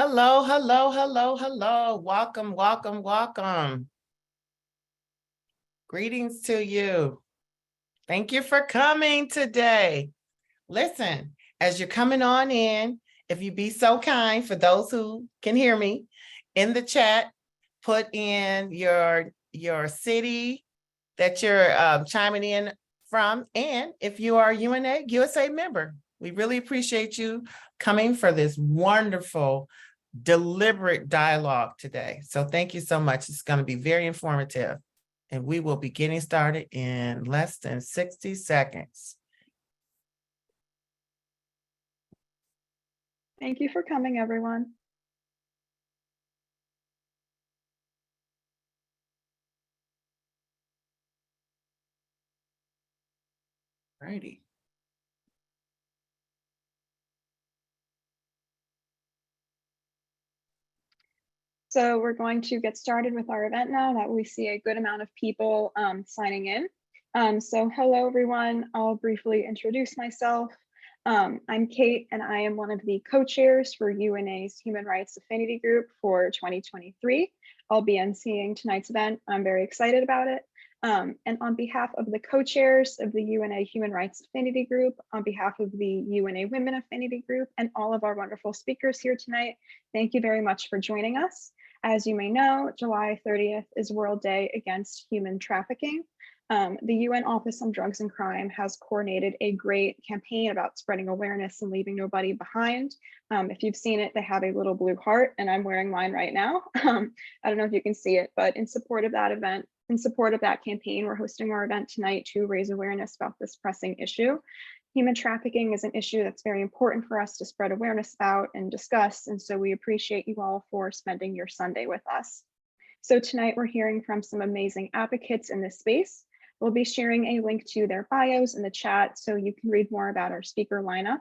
Hello, hello, hello, hello. Welcome, welcome, welcome. Greetings to you. Thank you for coming today. Listen, as you're coming on in, if you be so kind, for those who can hear me, in the chat, put in your city that you're chiming in from, and if you are a USA member, we really appreciate you coming for this wonderful, deliberate dialogue today. So thank you so much. It's going to be very informative, and we will be getting started in less than 60 seconds. Thank you for coming, everyone. Righty. So we're going to get started with our event now that we see a good amount of people signing in. So hello, everyone. I'll briefly introduce myself. I'm Kate, and I am one of the co-chairs for UNA's Human Rights Affinity Group for 2023. I'll be emceeing tonight's event. I'm very excited about it. And on behalf of the co-chairs of the UNA Human Rights Affinity Group, on behalf of the UNA Women Affinity Group, and all of our wonderful speakers here tonight, thank you very much for joining us. As you may know, July 30th is World Day Against Human Trafficking. The UN Office on Drugs and Crime has coordinated a great campaign about spreading awareness and leaving nobody behind. If you've seen it, they have a little blue heart, and I'm wearing mine right now. I don't know if you can see it, but in support of that event, in support of that campaign, we're hosting our event tonight to raise awareness about this pressing issue. Human trafficking is an issue that's very important for us to spread awareness about and discuss, and so we appreciate you all for spending your Sunday with us. So tonight we're hearing from some amazing advocates in this space. We'll be sharing a link to their bios in the chat so you can read more about our speaker lineup.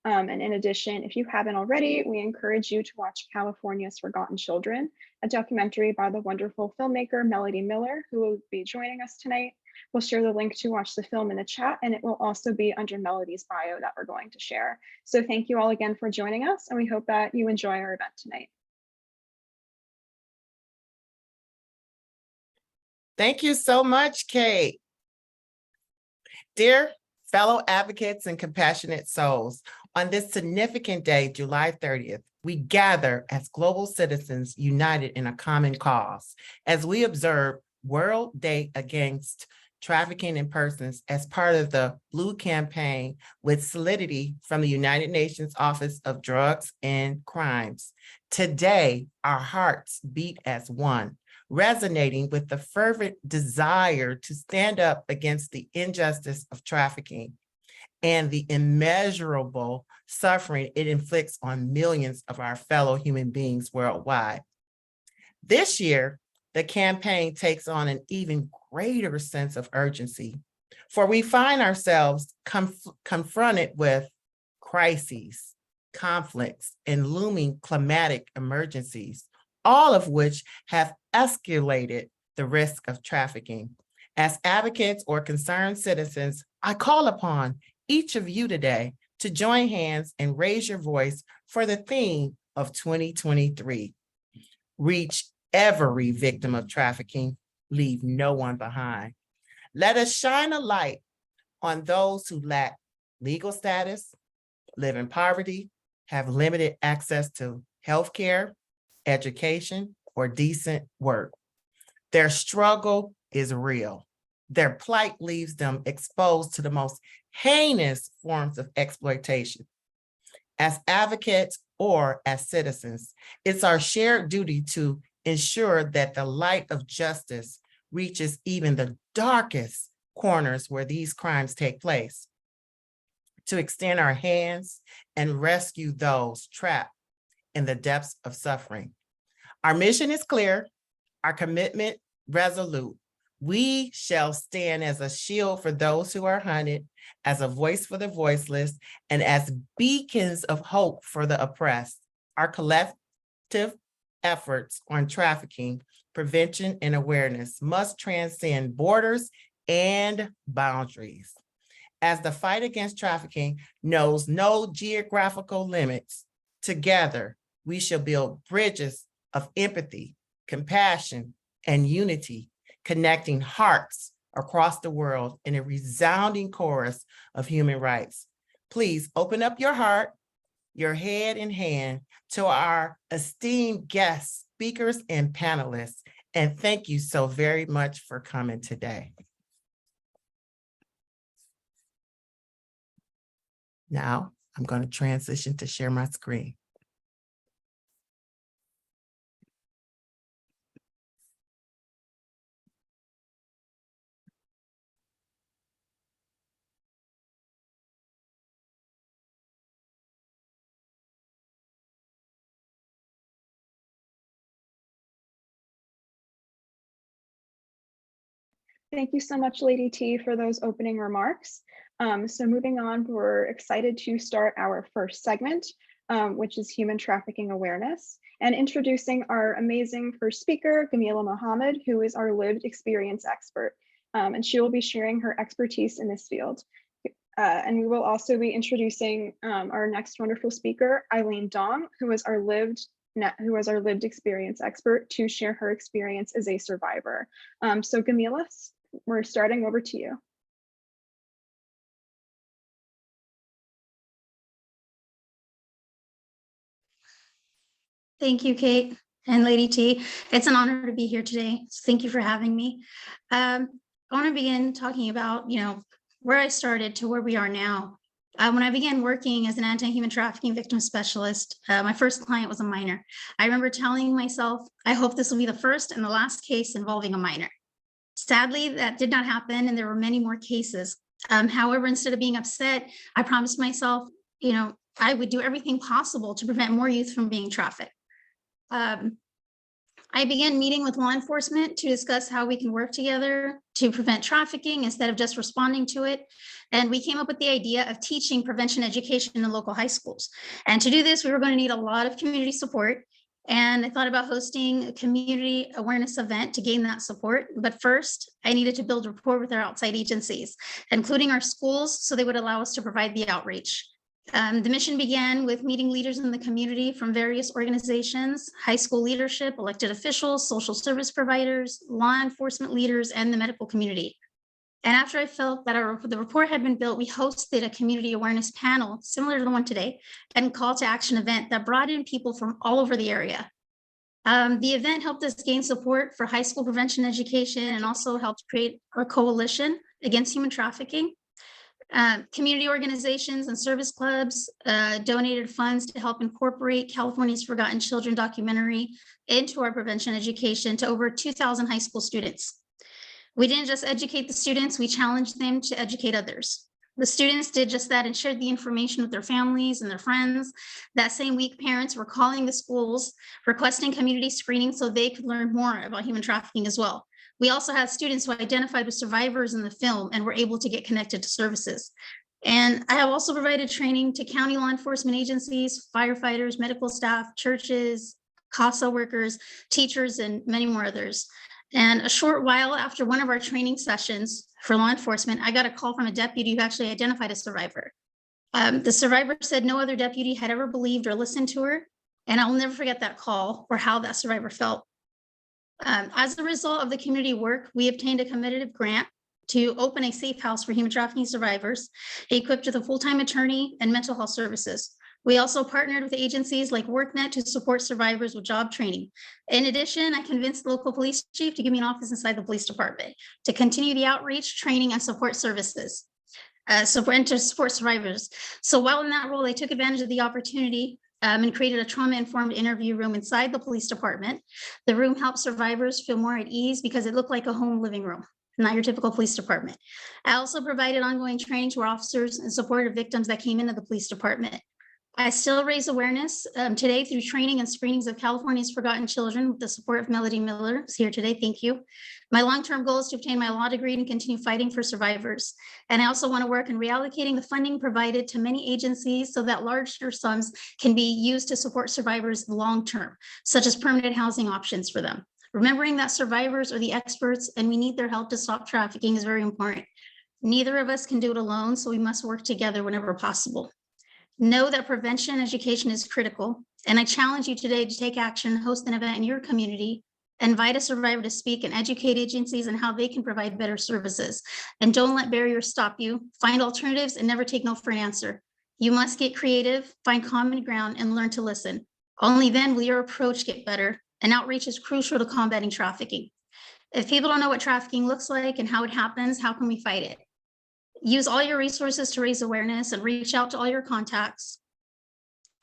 And in addition, if you haven't already, we encourage you to watch California's Forgotten Children, a documentary by the wonderful filmmaker Melody Miller, who will be joining us tonight. We'll share the link to watch the film in the chat, and it will also be under Melody's bio that we're going to share. So thank you all again for joining us, and we hope that you enjoy our event tonight. Thank you so much, Kate. Dear fellow advocates and compassionate souls, on this significant day, July 30th, we gather as global citizens united in a common cause as we observe World Day Against Trafficking in Persons as part of the Blue Campaign with solidity from the United Nations Office of Drugs and Crimes. Today, our hearts beat as one, resonating with the fervent desire to stand up against the injustice of trafficking and the immeasurable suffering it inflicts on millions of our fellow human beings worldwide. This year, the campaign takes on an even greater sense of urgency, for we find ourselves confronted with crises, conflicts, and looming climatic emergencies, all of which have escalated the risk of trafficking. As advocates or concerned citizens, I call upon each of you today to join hands and raise your voice for the theme of 2023. Reach every victim of trafficking, leave no one behind. Let us shine a light on those who lack legal status, live in poverty, have limited access to healthcare, education, or decent work. Their struggle is real. Their plight leaves them exposed to the most heinous forms of exploitation. As advocates or as citizens, it's our shared duty to ensure that the light of justice reaches even the darkest corners where these crimes take place, to extend our hands and rescue those trapped in the depths of suffering. Our mission is clear, our commitment resolute. We shall stand as a shield for those who are hunted, as a voice for the voiceless, and as beacons of hope for the oppressed. Our collective efforts on trafficking, prevention, and awareness must transcend borders and boundaries. As the fight against trafficking knows no geographical limits, together we shall build bridges of empathy, compassion, and unity, connecting hearts across the world in a resounding chorus of human rights. Please open up your heart, your head and hand to our esteemed guests, speakers, and panelists. And thank you so very much for coming today. Now, I'm going to transition to share my screen. Thank you so much, Lady T, for those opening remarks. So moving on, we're excited to start our first segment, which is human trafficking awareness, and introducing our amazing first speaker, Gameelah Mohamed, who is our lived experience expert. And she will be sharing her expertise in this field. And we will also be introducing our next wonderful speaker, Eileen Dong, who is our lived experience expert to share her experience as a survivor. So Gameelah, we're starting over to you. Thank you, Kate and Lady T. It's an honor to be here today. So thank you for having me. I want to begin talking about, where I started to where we are now. When I began working as an anti-human trafficking victim specialist, my first client was a minor. I remember telling myself, I hope this will be the first and the last case involving a minor. Sadly, that did not happen, and there were many more cases. However, instead of being upset, I promised myself, I would do everything possible to prevent more youth from being trafficked. I began meeting with law enforcement to discuss how we can work together to prevent trafficking instead of just responding to it. And we came up with the idea of teaching prevention education in local high schools. And to do this, we were going to need a lot of community support. And I thought about hosting a community awareness event to gain that support. But first, I needed to build rapport with our outside agencies, including our schools, so they would allow us to provide the outreach. The mission began with meeting leaders in the community from various organizations, high school leadership, elected officials, social service providers, law enforcement leaders, and the medical community. And after I felt that the rapport had been built, we hosted a community awareness panel similar to the one today and call to action event that brought in people from all over the area. The event helped us gain support for high school prevention education and also helped create a coalition against human trafficking. Community organizations and service clubs donated funds to help incorporate California's Forgotten Children documentary into our prevention education to over 2,000 high school students. We didn't just educate the students, we challenged them to educate others. The students did just that and shared the information with their families and their friends. That same week, parents were calling the schools, requesting community screening so they could learn more about human trafficking as well. We also had students who identified with survivors in the film and were able to get connected to services. And I have also provided training to county law enforcement agencies, firefighters, medical staff, churches, CASA workers, teachers, and many more others. And a short while after one of our training sessions for law enforcement, I got a call from a deputy who actually identified a survivor. The survivor said no other deputy had ever believed or listened to her. And I'll never forget that call or how that survivor felt. As a result of the community work, we obtained a competitive grant to open a safe house for human trafficking survivors, equipped with a full-time attorney and mental health services. We also partnered with agencies like WorkNet to support survivors with job training. In addition, I convinced the local police chief to give me an office inside the police department to continue the outreach, training, and support services, and to support survivors. So while in that role, I took advantage of the opportunity and created a trauma-informed interview room inside the police department. The room helped survivors feel more at ease because it looked like a home living room, not your typical police department. I also provided ongoing training to our officers and supported victims that came into the police department. I still raise awareness today through training and screenings of California's Forgotten Children with the support of Melody Miller, who's here today. Thank you. My long-term goal is to obtain my law degree and continue fighting for survivors. And I also want to work in reallocating the funding provided to many agencies so that larger sums can be used to support survivors long-term, such as permanent housing options for them. Remembering that survivors are the experts and we need their help to stop trafficking is very important. Neither of us can do it alone, so we must work together whenever possible. Know that prevention education is critical, and I challenge you today to take action, host an event in your community, invite a survivor to speak, and educate agencies on how they can provide better services. And don't let barriers stop you. Find alternatives and never take no for an answer. You must get creative, find common ground, and learn to listen. Only then will your approach get better, and outreach is crucial to combating trafficking. If people don't know what trafficking looks like and how it happens, how can we fight it? Use all your resources to raise awareness and reach out to all your contacts.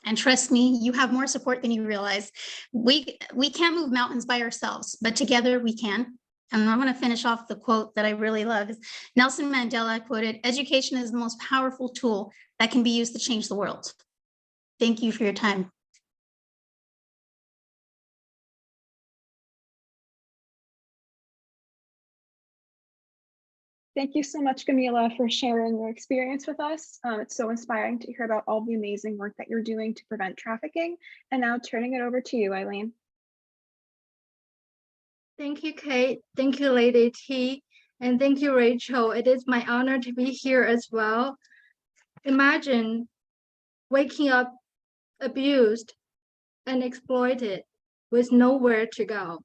And trust me, you have more support than you realize. We can't move mountains by ourselves, but together we can. And I'm going to finish off the quote that I really love. Nelson Mandela quoted, "Education is the most powerful tool that can be used to change the world." Thank you for your time. Thank you so much, Gameelah, for sharing your experience with us. It's so inspiring to hear about all the amazing work that you're doing to prevent trafficking. And now turning it over to you, Eileen. Thank you, Kate. Thank you, Lady T. And thank you, Rachel. It is my honor to be here as well. Imagine waking up abused and exploited with nowhere to go,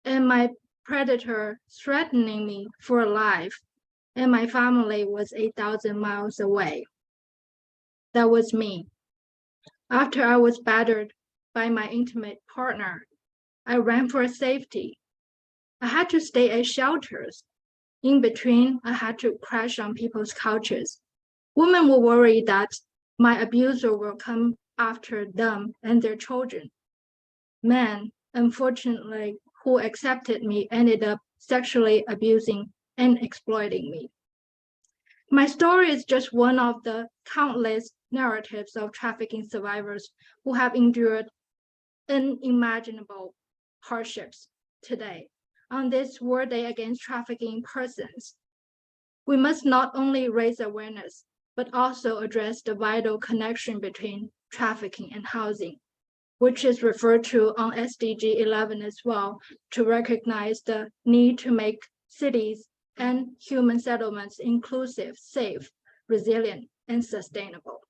and my predator threatening me for life, and my family was 8,000 miles away. That was me. After I was battered by my intimate partner, I ran for safety. I had to stay at shelters. In between, I had to crash on people's couches. Women were worried that my abuser will come after them and their children. Men, unfortunately, who accepted me ended up sexually abusing and exploiting me. My story is just one of the countless narratives of trafficking survivors who have endured unimaginable hardships today on this World Day Against Trafficking Persons. We must not only raise awareness, but also address the vital connection between trafficking and housing, which is referred to on SDG 11 as well, to recognize the need to make cities and human settlements inclusive, safe, resilient, and sustainable.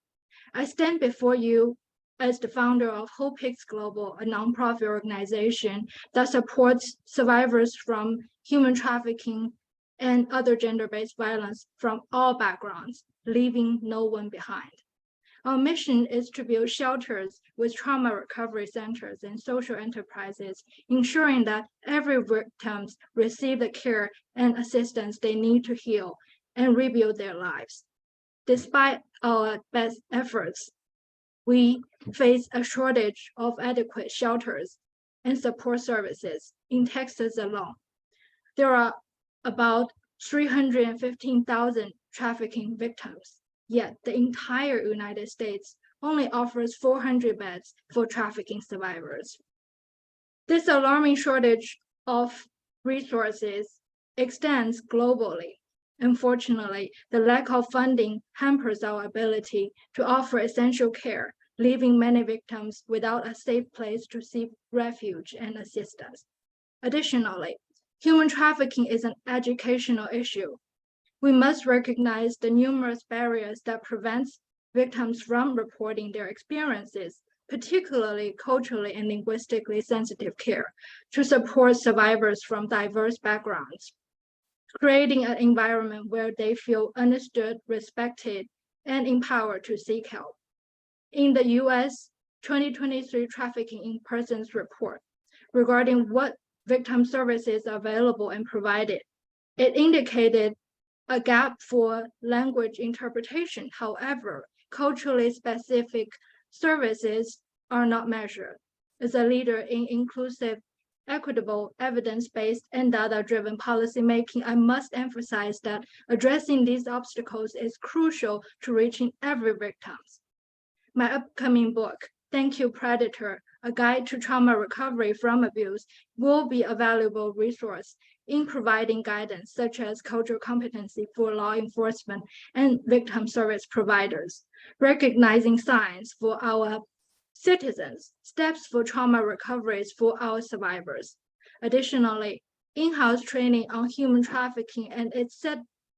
I stand before you as the founder of Hope Hicks Global, a nonprofit organization that supports survivors from human trafficking and other gender-based violence from all backgrounds, leaving no one behind. Our mission is to build shelters with trauma recovery centers and social enterprises, ensuring that every victim receives the care and assistance they need to heal and rebuild their lives. Despite our best efforts, we face a shortage of adequate shelters and support services in Texas alone. There are about 315,000 trafficking victims, yet the entire United States only offers 400 beds for trafficking survivors. This alarming shortage of resources extends globally. Unfortunately, the lack of funding hampers our ability to offer essential care, leaving many victims without a safe place to seek refuge and assistance. Additionally, human trafficking is an educational issue. We must recognize the numerous barriers that prevent victims from reporting their experiences, particularly culturally and linguistically sensitive care, to support survivors from diverse backgrounds, creating an environment where they feel understood, respected, and empowered to seek help. In the US 2023 Trafficking in Persons report regarding what victim services are available and provided, it indicated a gap for language interpretation. However, culturally specific services are not measured. As a leader in inclusive, equitable, evidence-based, and data-driven policymaking, I must emphasize that addressing these obstacles is crucial to reaching every victim. My upcoming book, Thank You, Predator, A Guide to Trauma Recovery from Abuse, will be a valuable resource in providing guidance such as cultural competency for law enforcement and victim service providers, recognizing signs for our citizens, steps for trauma recoveries for our survivors. Additionally, in-house training on human trafficking and its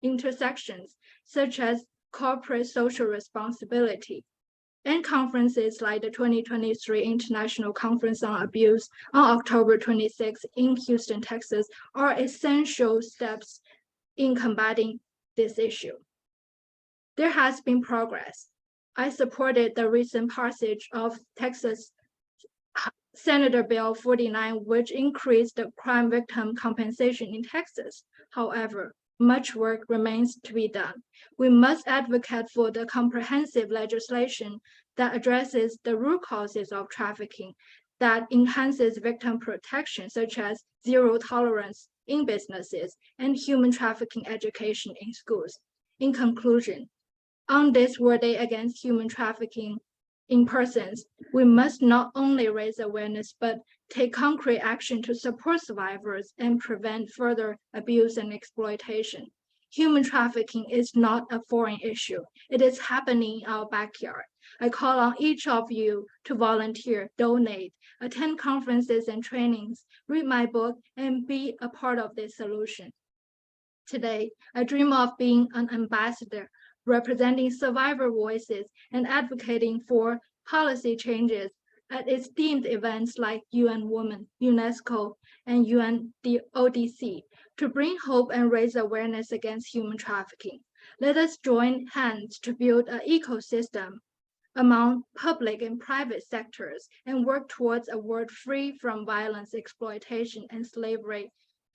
intersections, such as corporate social responsibility, and conferences like the 2023 International Conference on Abuse on October 26 in Houston, Texas, are essential steps in combating this issue. There has been progress. I supported the recent passage of Texas Senator Bill 49, which increased the crime victim compensation in Texas. However, much work remains to be done. We must advocate for the comprehensive legislation that addresses the root causes of trafficking, that enhances victim protection, such as zero tolerance in businesses and human trafficking education in schools. In conclusion, on this World Day Against Human Trafficking in Persons, we must not only raise awareness, but take concrete action to support survivors and prevent further abuse and exploitation. Human trafficking is not a foreign issue. It is happening in our backyard. I call on each of you to volunteer, donate, attend conferences and trainings, read my book, and be a part of this solution. Today, I dream of being an ambassador, representing survivor voices and advocating for policy changes at esteemed events like UN Women, UNESCO, and UNODC to bring hope and raise awareness against human trafficking. Let us join hands to build an ecosystem among public and private sectors and work towards a world free from violence, exploitation, and slavery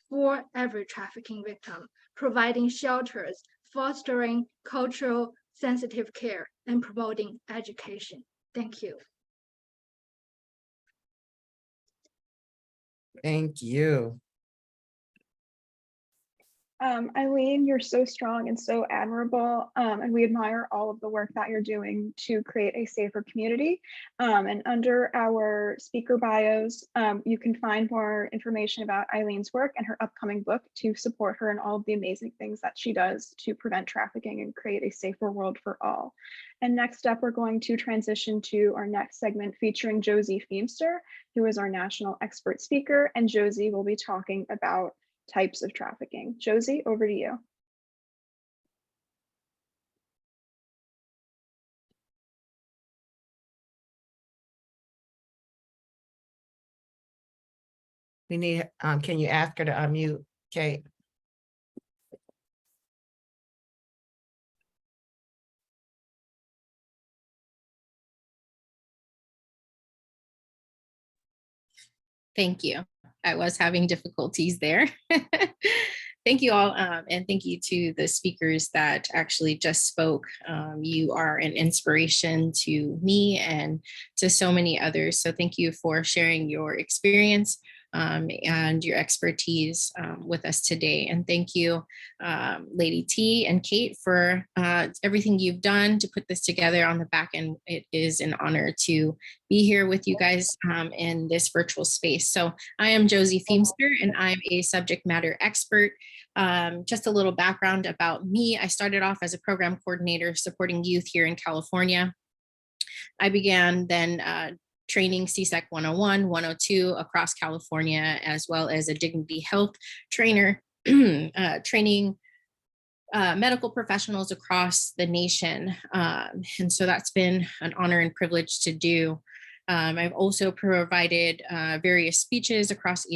for every trafficking victim, providing shelters, fostering cultural sensitive care, and promoting education. Thank you. Thank you. Eileen, you're so strong and so admirable, and we admire all of the work that you're doing to create a safer community. And under our speaker bios, you can find more information about Eileen's work and her upcoming book to support her in all of the amazing things that she does to prevent trafficking and create a safer world for all. And next up, we're going to transition to our next segment featuring Josie Feemster, who is our national expert speaker, and Josie will be talking about types of trafficking. Josie, over to you. We need, can you ask her to unmute, Kate? Thank you. I was having difficulties there. Thank you all, and thank you to the speakers that actually just spoke. You are an inspiration to me and to so many others. So thank you for sharing your experience and your expertise with us today. And thank you, Lady T and Kate, for everything you've done to put this together on the back end. It is an honor to be here with you guys in this virtual space. So I am Josie Feemster, and I'm a subject matter expert. Just a little background about me. I started off as a program coordinator supporting youth here in California. I began then training CSEC 101, 102 across California, as well as a dignity health trainer, training medical professionals across the nation. And so that's been an honor and privilege to do. I've also provided various speeches across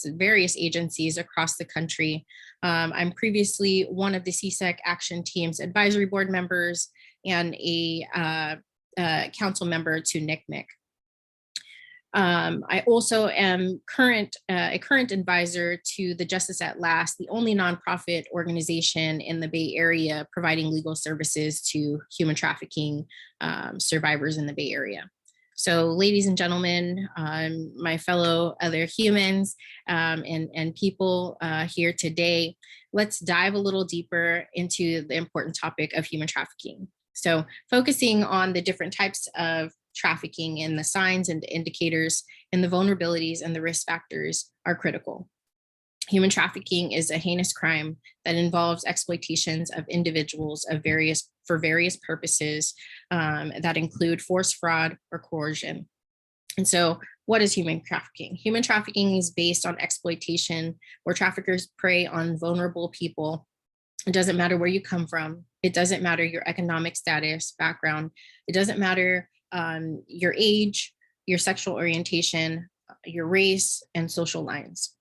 various agencies across the country. I'm previously one of the CSEC Action Team's advisory board members and a council member to NCMEC. I also am a current advisor to the Justice at Last, the only nonprofit organization in the Bay Area providing legal services to human trafficking survivors in the Bay Area. So ladies and gentlemen, my fellow other humans and people here today, let's dive a little deeper into the important topic of human trafficking. So focusing on the different types of trafficking and the signs and indicators and the vulnerabilities and the risk factors are critical. Human trafficking is a heinous crime that involves exploitations of individuals for various purposes that include force, fraud, or coercion. And so what is human trafficking? Human trafficking is based on exploitation, where traffickers prey on vulnerable people It doesn't matter where you come from. It doesn't matter your economic status, background. It doesn't matter your age, your sexual orientation, your race, and social lines.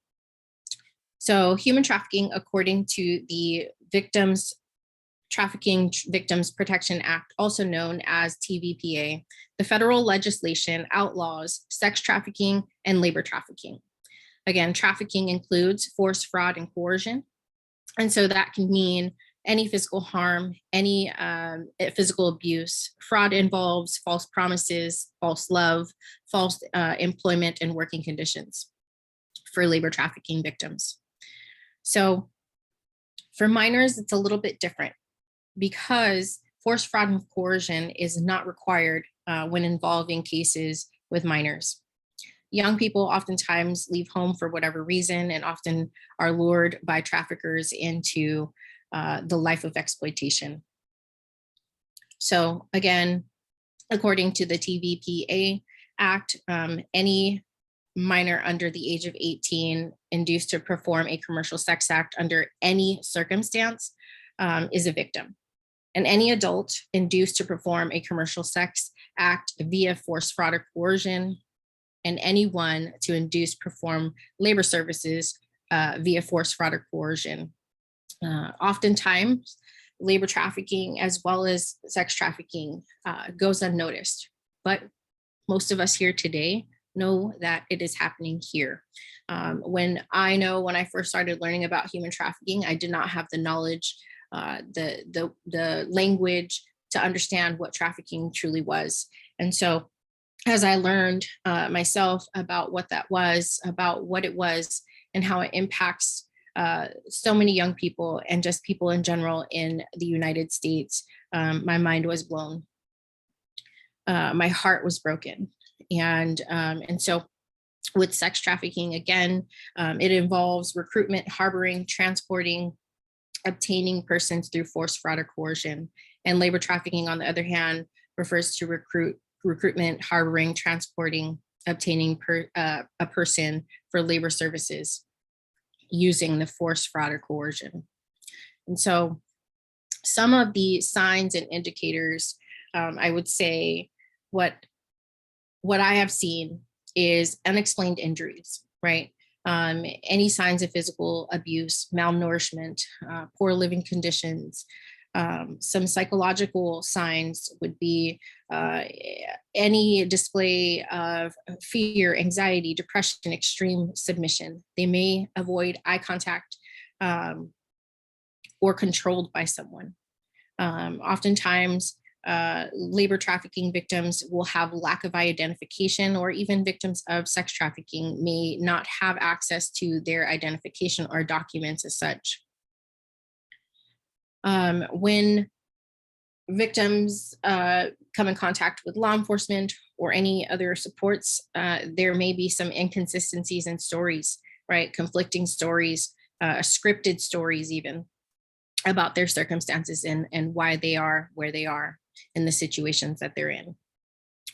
So human trafficking, according to the Trafficking Victims Protection Act, also known as TVPA, the federal legislation outlaws sex trafficking and labor trafficking. Again, trafficking includes force, fraud, and coercion. And so that can mean any physical harm, any physical abuse. Fraud involves false promises, false love, false employment and working conditions for labor trafficking victims. So for minors, it's a little bit different because force, fraud, and coercion is not required when involving cases with minors. Young people oftentimes leave home for whatever reason and often are lured by traffickers into the life of exploitation. So again, according to the TVPA Act, any minor under the age of 18 induced to perform a commercial sex act under any circumstance is a victim. And any adult induced to perform a commercial sex act via force, fraud, or coercion, and anyone to induce, perform labor services via force, fraud, or coercion. Oftentimes, labor trafficking as well as sex trafficking goes unnoticed, but most of us here today know that it is happening here. When I first started learning about human trafficking, I did not have the knowledge, the language to understand what trafficking truly was. And so as I learned myself about what that was, about what it was, and how it impacts so many young people and just people in general in the United States, my mind was blown. My heart was broken. And so with sex trafficking, again, it involves recruitment, harboring, transporting, obtaining persons through force, fraud, or coercion. And labor trafficking, on the other hand, refers to recruitment, harboring, transporting, obtaining a person for labor services using the force, fraud, or coercion. And so some of the signs and indicators, I would say what I have seen is unexplained injuries, right? Any signs of physical abuse, malnourishment, poor living conditions. Some psychological signs would be any display of fear, anxiety, depression, extreme submission. They may avoid eye contact or controlled by someone. Oftentimes, labor trafficking victims will have lack of identification, or even victims of sex trafficking may not have access to their identification or documents as such. When victims come in contact with law enforcement or any other supports, there may be some inconsistencies in stories, right? Conflicting stories, scripted stories even about their circumstances and why they are where they are in the situations that they're in.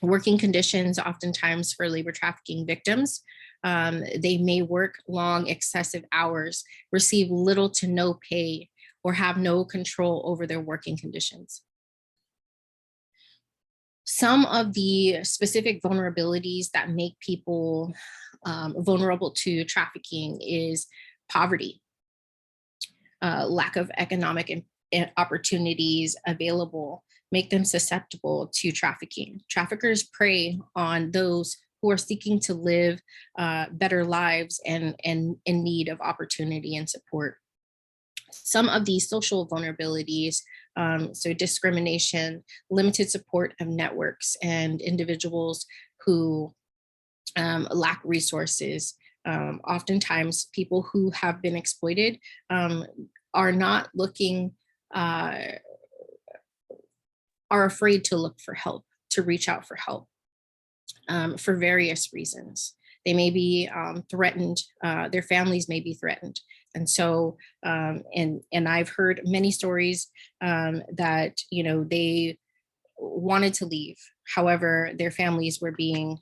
Working conditions, oftentimes for labor trafficking victims, they may work long, excessive hours, receive little to no pay, or have no control over their working conditions. Some of the specific vulnerabilities that make people vulnerable to trafficking is poverty, lack of economic opportunities available, make them susceptible to trafficking. Traffickers prey on those who are seeking to live better lives and in need of opportunity and support. Some of these social vulnerabilities, so discrimination, limited support of networks, and individuals who lack resources. Oftentimes, people who have been exploited are not looking, are afraid to look for help, to reach out for help for various reasons. They may be threatened, their families may be threatened. And so, and I've heard many stories that, they wanted to leave. However, their families were being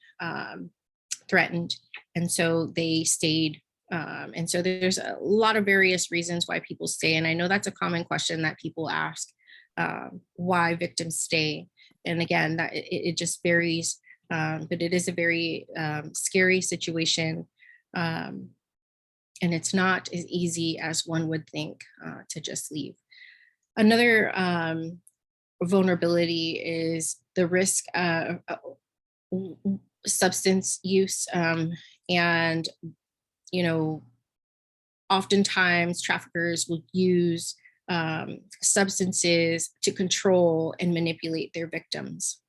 threatened. And so they stayed And so there's a lot of various reasons why people stay. And I know that's a common question that people ask, why victims stay. And again, that it just varies, but it is a very scary situation. And it's not as easy as one would think to just leave. Another vulnerability is the risk of substance use. And, you know, oftentimes traffickers will use substances to control and manipulate their victims.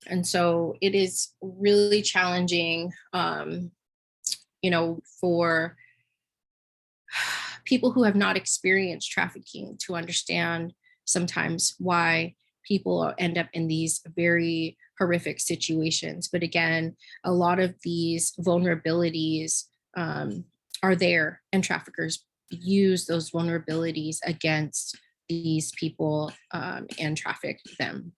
And so it is really challenging, you know, for people who have not experienced trafficking to understand sometimes why people end up in these very horrific situations. But again, a lot of these vulnerabilities are there, and traffickers use those vulnerabilities against these people and traffic them.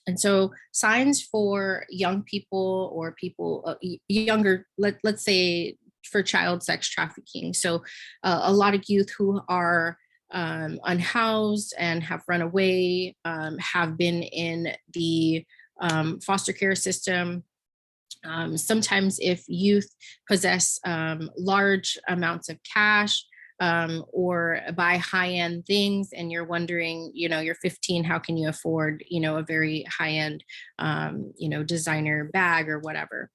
And so signs for young people or people younger, let's say for child sex trafficking. So a lot of youth who are unhoused and have run away, have been in the foster care system. Sometimes if youth possess large amounts of cash, or buy high-end things, and you're wondering, you know, you're 15, how can you afford, you know, a very high-end, you know, designer bag or whatever.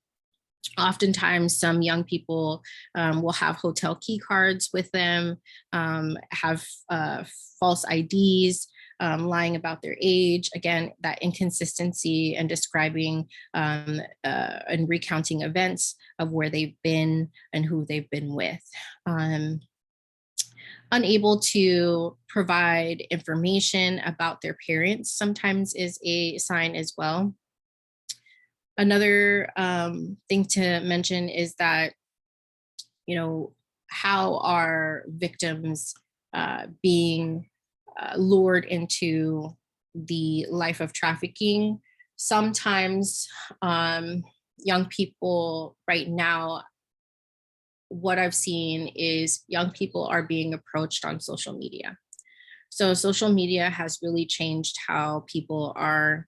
Oftentimes some young people will have hotel key cards with them, have false IDs, lying about their age. Again, that inconsistency and describing and recounting events of where they've been and who they've been with. Unable to provide information about their parents sometimes is a sign as well. Another thing to mention is that, you know, how are victims being lured into the life of trafficking? Sometimes young people right now, what I've seen is young people are being approached on social media. So social media has really changed how people are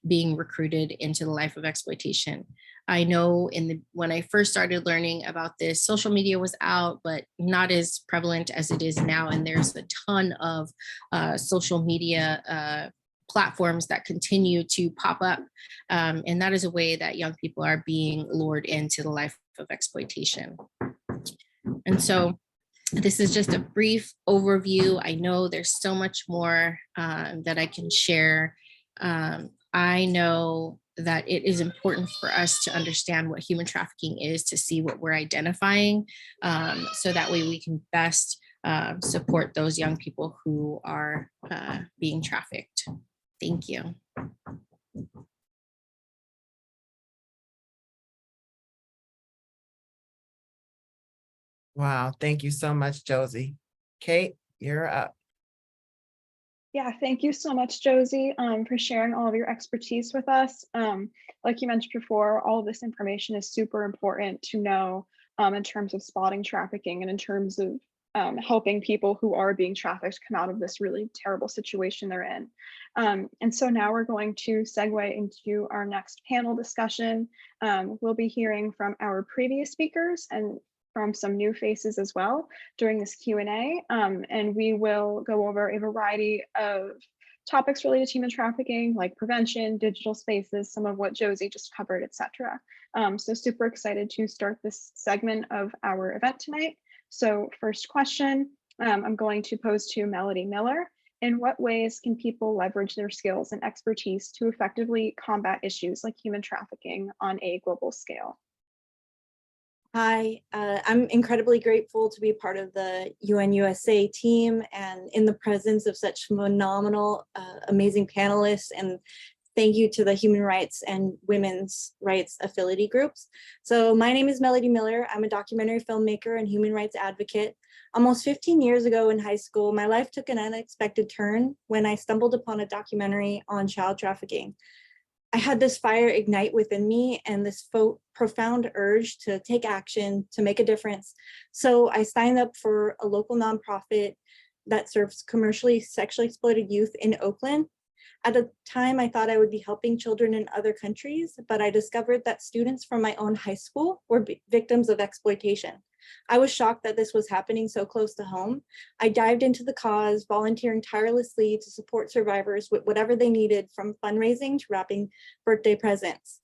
being recruited into the life of exploitation. I know when I first started learning about this, social media was out, but not as prevalent as it is now. And there's a ton of social media platforms that continue to pop up. And that is a way that young people are being lured into the life of exploitation. And so this is just a brief overview. I know there's so much more that I can share. I know that it is important for us to understand what human trafficking is, to see what we're identifying, so that way we can best support those young people who are being trafficked. Thank you. Wow, thank you so much, Josie. Kate, you're up. Yeah, thank you so much, Josie, for sharing all of your expertise with us. Like you mentioned before, all of this information is super important to know in terms of spotting trafficking and in terms of helping people who are being trafficked come out of this really terrible situation they're in. And so now we're going to segue into our next panel discussion. We'll be hearing from our previous speakers and from some new faces as well during this Q&A. And we will go over a variety of topics related to human trafficking, like prevention, digital spaces, some of what Josie just covered, etc. So super excited to start this segment of our event tonight. So first question, I'm going to pose to Melody Miller. In what ways can people leverage their skills and expertise to effectively combat issues like human trafficking on a global scale? Hi, I'm incredibly grateful to be part of the UNUSA team and in the presence of such phenomenal, amazing panelists, and thank you to the human rights and women's rights affinity groups. So my name is Melody Miller. I'm a documentary filmmaker and human rights advocate. Almost 15 years ago in high school, my life took an unexpected turn when I stumbled upon a documentary on child trafficking. I had this fire ignite within me and this profound urge to take action, to make a difference. So I signed up for a local nonprofit that serves commercially sexually exploited youth in Oakland. At a time, I thought I would be helping children in other countries, but I discovered that students from my own high school were victims of exploitation. I was shocked that this was happening so close to home. I dived into the cause, volunteering tirelessly to support survivors with whatever they needed, from fundraising to wrapping birthday presents.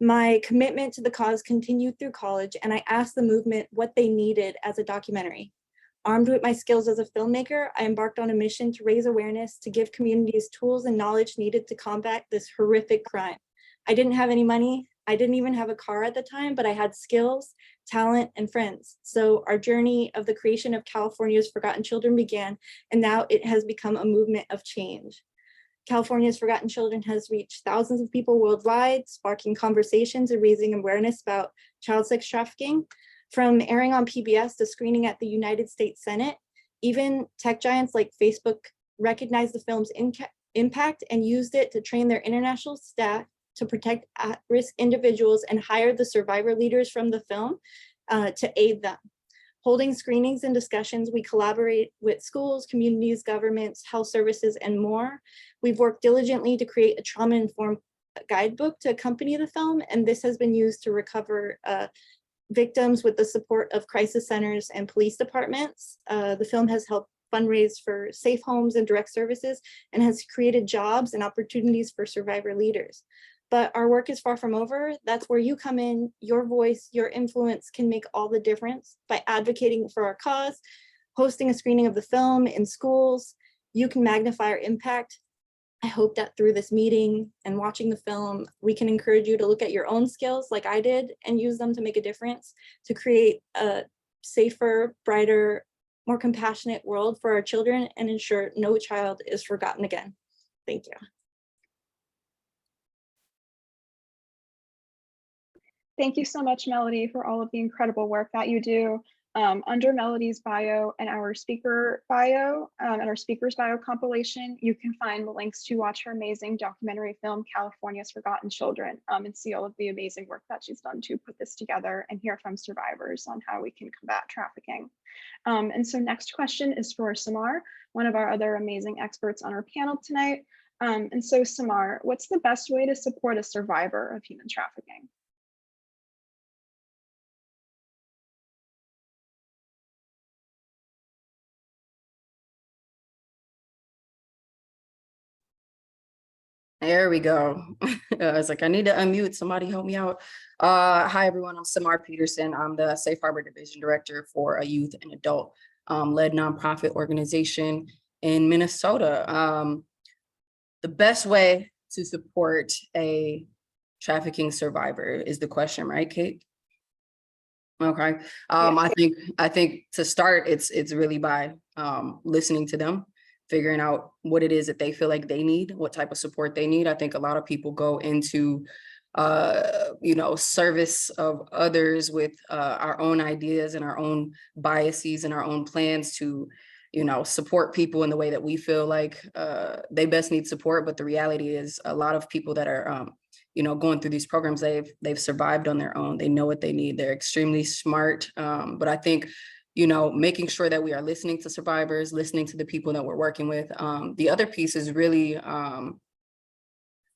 My commitment to the cause continued through college, and I asked the movement what they needed as a documentary. Armed with my skills as a filmmaker, I embarked on a mission to raise awareness, to give communities tools and knowledge needed to combat this horrific crime. I didn't have any money. I didn't even have a car at the time, but I had skills, talent, and friends. So our journey of the creation of California's Forgotten Children began, and now it has become a movement of change. California's Forgotten Children has reached thousands of people worldwide, sparking conversations and raising awareness about child sex trafficking. From airing on PBS to screening at the United States Senate, even tech giants like Facebook recognized the film's impact and used it to train their international staff to protect at-risk individuals and hired the survivor leaders from the film to aid them. Holding screenings and discussions, we collaborate with schools, communities, governments, health services, and more. We've worked diligently to create a trauma-informed guidebook to accompany the film, and this has been used to recover victims with the support of crisis centers and police departments. The film has helped fundraise for safe homes and direct services and has created jobs and opportunities for survivor leaders. But our work is far from over. That's where you come in. Your voice, your influence can make all the difference. By advocating for our cause, hosting a screening of the film in schools, you can magnify our impact. I hope that through this meeting and watching the film, we can encourage you to look at your own skills like I did and use them to make a difference, to create a safer, brighter, more compassionate world for our children and ensure no child is forgotten again. Thank you. Thank you so much, Melody, for all of the incredible work that you do. Under Melody's bio and our speaker bio and our speaker's bio compilation, you can find the links to watch her amazing documentary film, California's Forgotten Children, and see all of the amazing work that she's done to put this together and hear from survivors on how we can combat trafficking. And so next question is for CeMarr, one of our other amazing experts on our panel tonight. And so CeMarr, what's the best way to support a survivor of human trafficking? There we go. I was like, I need to unmute. Somebody help me out. Hi, everyone. I'm CeMarr Peterson. I'm the Safe Harbor Division Director for a youth and adult led nonprofit organization in Minnesota. The best way to support a trafficking survivor is the question, right, Kate? Okay. I think to start, it's really by listening to them, figuring out what it is that they feel like they need, what type of support they need. I think a lot of people go into, service of others with our own ideas and our own biases and our own plans to, support people in the way that we feel like they best need support. But the reality is a lot of people that are, going through these programs, they've survived on their own. They know what they need. They're extremely smart. But I think, making sure that we are listening to survivors, listening to the people that we're working with. The other piece is really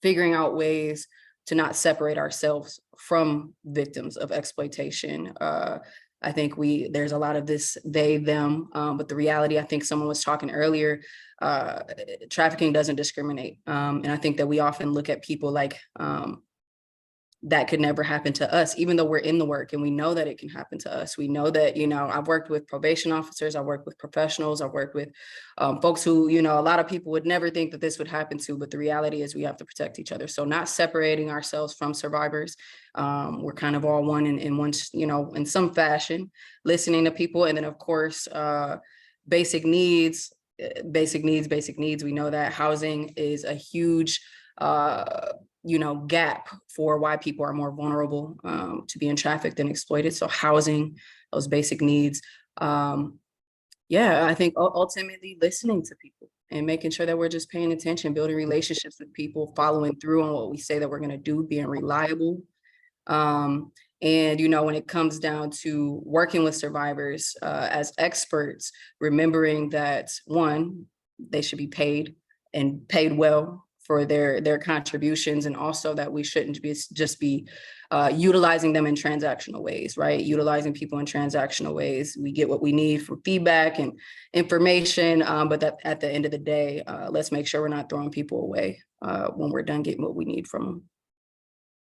figuring out ways to not separate ourselves from victims of exploitation. I think there's a lot of this they, them, but the reality, I think someone was talking earlier, trafficking doesn't discriminate. And I think that we often look at people like, that could never happen to us, even though we're in the work and we know that it can happen to us. We know that, I've worked with probation officers, I've worked with professionals, I've worked with folks who, a lot of people would never think that this would happen to, but the reality is we have to protect each other. So not separating ourselves from survivors. We're kind of all one in one, in some fashion, listening to people. And then of course, basic needs. We know that housing is a huge, gap for why people are more vulnerable to being trafficked and exploited. So housing, those basic needs. I think ultimately listening to people, and making sure that we're just paying attention, building relationships with people, following through on what we say that we're going to do, being reliable. And, you know, when it comes down to working with survivors as experts, remembering that, one, they should be paid and paid well for their contributions, and also that we shouldn't just be utilizing them in transactional ways, right? Utilizing people in transactional ways. We get what we need for feedback and information, but that at the end of the day, let's make sure we're not throwing people away when we're done getting what we need from them.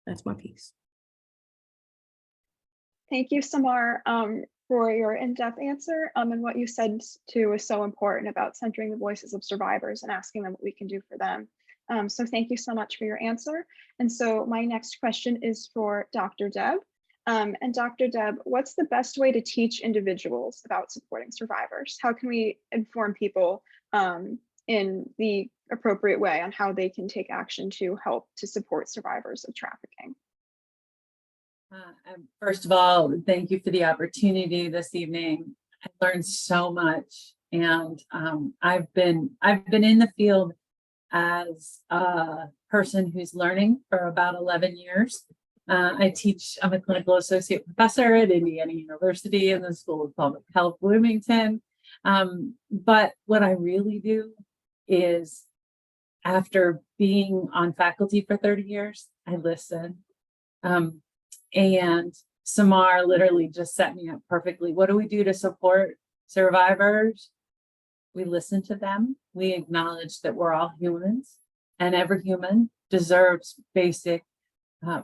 That's my piece. Thank you, CeMarr, for your in-depth answer. And what you said too is so important about centering the voices of survivors and asking them what we can do for them. So thank you so much for your answer. And so my next question is for Dr. Deb. And Dr. Deb, what's the best way to teach individuals about supporting survivors? How can we inform people in the appropriate way on how they can take action to help to support survivors of trafficking? First of all, thank you for the opportunity this evening. I learned so much, and I've been in the field as a person who's learning for about 11 years. I'm a clinical associate professor at Indiana University in the School of Public Health, Bloomington. But what I really do is, after being on faculty for 30 years, I listen. And CeMarr literally just set me up perfectly. What do we do to support survivors? We listen to them. We acknowledge that we're all humans, and every human deserves basic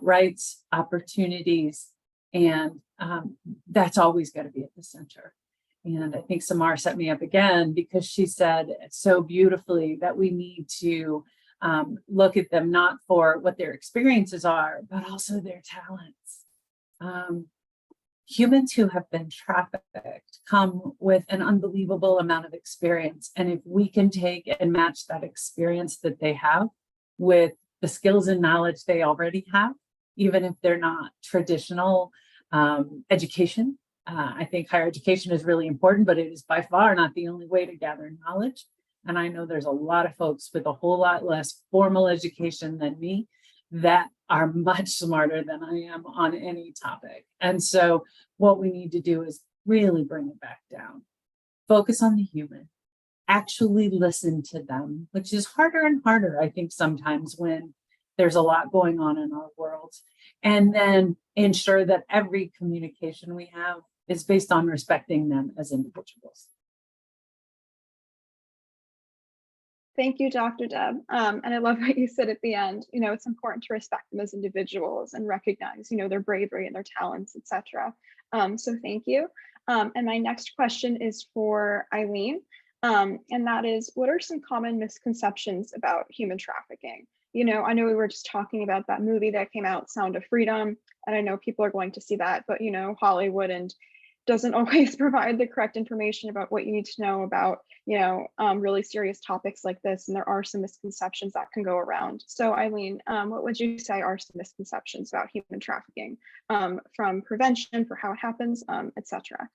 rights, opportunities, and that's always got to be at the center. And I think CeMarr set me up again because she said so beautifully that we need to look at them not for what their experiences are, but also their talents. Humans who have been trafficked come with an unbelievable amount of experience. And if we can take and match that experience that they have with the skills and knowledge they already have, even if they're not traditional education, I think higher education is really important, but it is by far not the only way to gather knowledge. And I know there's a lot of folks with a whole lot less formal education than me that are much smarter than I am on any topic. And so what we need to do is really bring it back down. Focus on the human, actually listen to them, which is harder and harder, I think, sometimes when there's a lot going on in our world. And then ensure that every communication we have is based on respecting them as individuals. Thank you, Dr. Deb. And I love what you said at the end. You know, it's important to respect them as individuals and recognize, you know, their bravery and their talents, etc. So thank you. And my next question is for Eileen. And that is, what are some common misconceptions about human trafficking? You know, I know we were just talking about that movie that came out, Sound of Freedom, and I know people are going to see that, but you know, Hollywood and doesn't always provide the correct information about what you need to know about, you know, really serious topics like this. And there are some misconceptions that can go around. So Eileen, what would you say are some misconceptions about human trafficking, from prevention, for how it happens, etc.?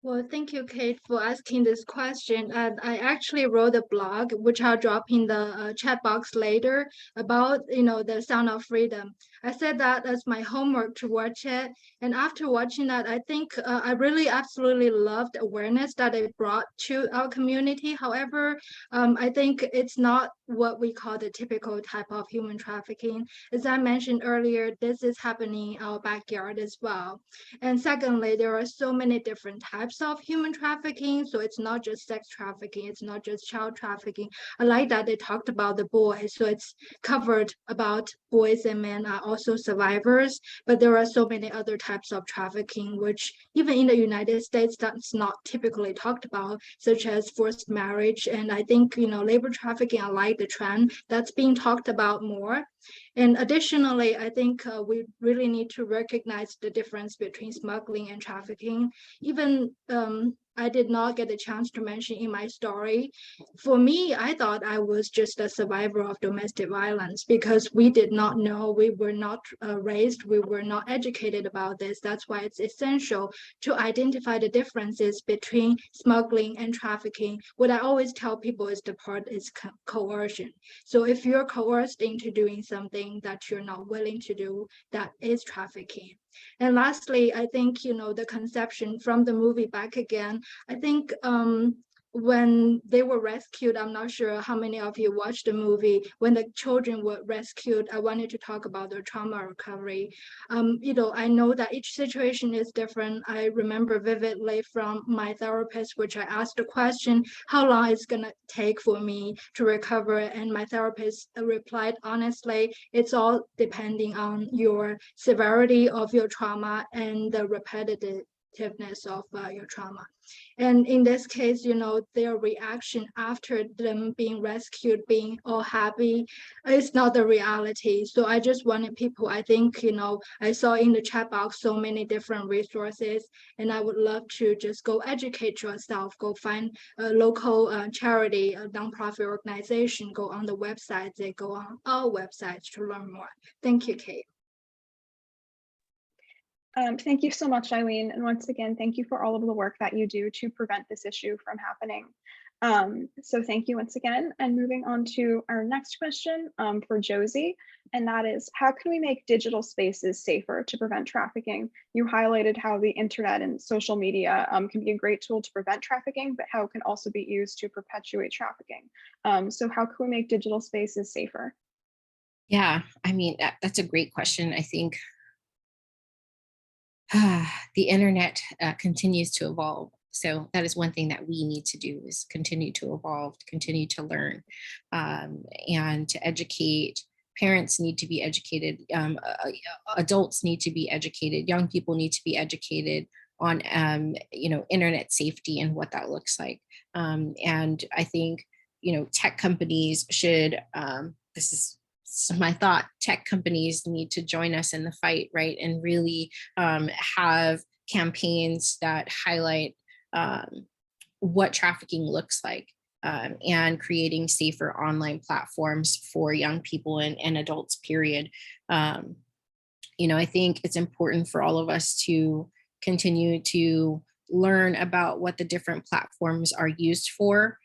Well, thank you, Kate, for asking this question. And I actually wrote a blog, which I'll drop in the chat box later, about, you know, the Sound of Freedom. I said that as my homework to watch it. And after watching that, I think I really absolutely loved the awareness that it brought to our community. However, I think it's not what we call the typical type of human trafficking. As I mentioned earlier, this is happening in our backyard as well. And secondly, there are so many different types of human trafficking. So it's not just sex trafficking, it's not just child trafficking. I like that they talked about the boys. So it's covered about boys and men are also survivors, but there are so many other types of trafficking, which even in the United States, that's not typically talked about, such as forced marriage. And I think, you know, labor trafficking, I like the trend that's being talked about more. And additionally, I think we really need to recognize the difference between smuggling and trafficking. Even I did not get a chance to mention in my story. For me, I thought I was just a survivor of domestic violence because we did not know, we were not raised, we were not educated about this. That's why it's essential to identify the differences between smuggling and trafficking. What I always tell people is the part is coercion. So if you're coerced into doing something that you're not willing to do, that is trafficking. And lastly, I think, the conception from the movie Back Again, I think when they were rescued, I'm not sure how many of you watched the movie, when the children were rescued, I wanted to talk about their trauma recovery. I know that each situation is different. I remember vividly from my therapist, which I asked the question, how long is going to take for me to recover? And my therapist replied, honestly, it's all depending on your severity of your trauma and the repetitiveness of your trauma. And in this case, their reaction after them being rescued, being all happy, is not the reality. So I just wanted people, I think, I saw in the chat box so many different resources, and I would love to just go educate yourself, go find a local charity, a nonprofit organization, go on the website, they go on our websites to learn more. Thank you, Kate. Thank you so much, Eileen. And once again, thank you for all of the work that you do to prevent this issue from happening. So thank you once again. And moving on to our next question for Josie, and that is, how can we make digital spaces safer to prevent trafficking? You highlighted how the internet and social media can be a great tool to prevent trafficking, but how it can also be used to perpetuate trafficking. So how can we make digital spaces safer? Yeah, I mean, that's a great question. I think the internet continues to evolve. So that is one thing that we need to do, is continue to evolve, continue to learn, and to educate. Parents need to be educated. Adults need to be educated. Young people need to be educated on, internet safety and what that looks like. And I think, tech companies should, this is my thought, tech companies need to join us in the fight, right? And really have campaigns that highlight what trafficking looks like, and creating safer online platforms for young people and adults, period. I think it's important for all of us to continue to learn about what the different platforms are used for.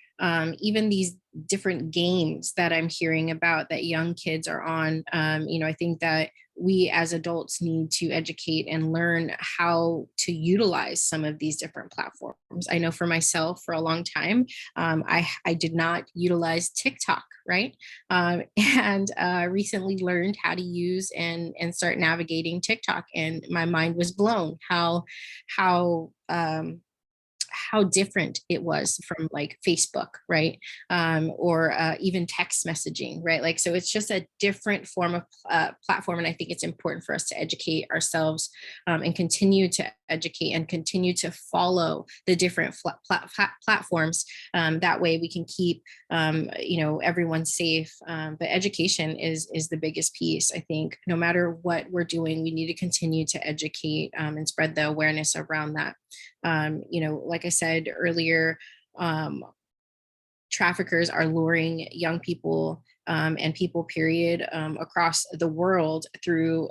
Even these different games that I'm hearing about that young kids are on, I think that we as adults need to educate and learn how to utilize some of these different platforms. I know for myself, for a long time, I did not utilize TikTok, right? And recently learned how to use and start navigating TikTok, and my mind was blown how different it was from like Facebook, right? Or even text messaging, right? Like, so it's just a different form of platform. And I think it's important for us to educate ourselves and continue to educate and continue to follow the different platforms. That way we can keep, everyone safe. But education is the biggest piece. I think no matter what we're doing, we need to continue to educate and spread the awareness around that. Like I said earlier, traffickers are luring young people and people, period, across the world through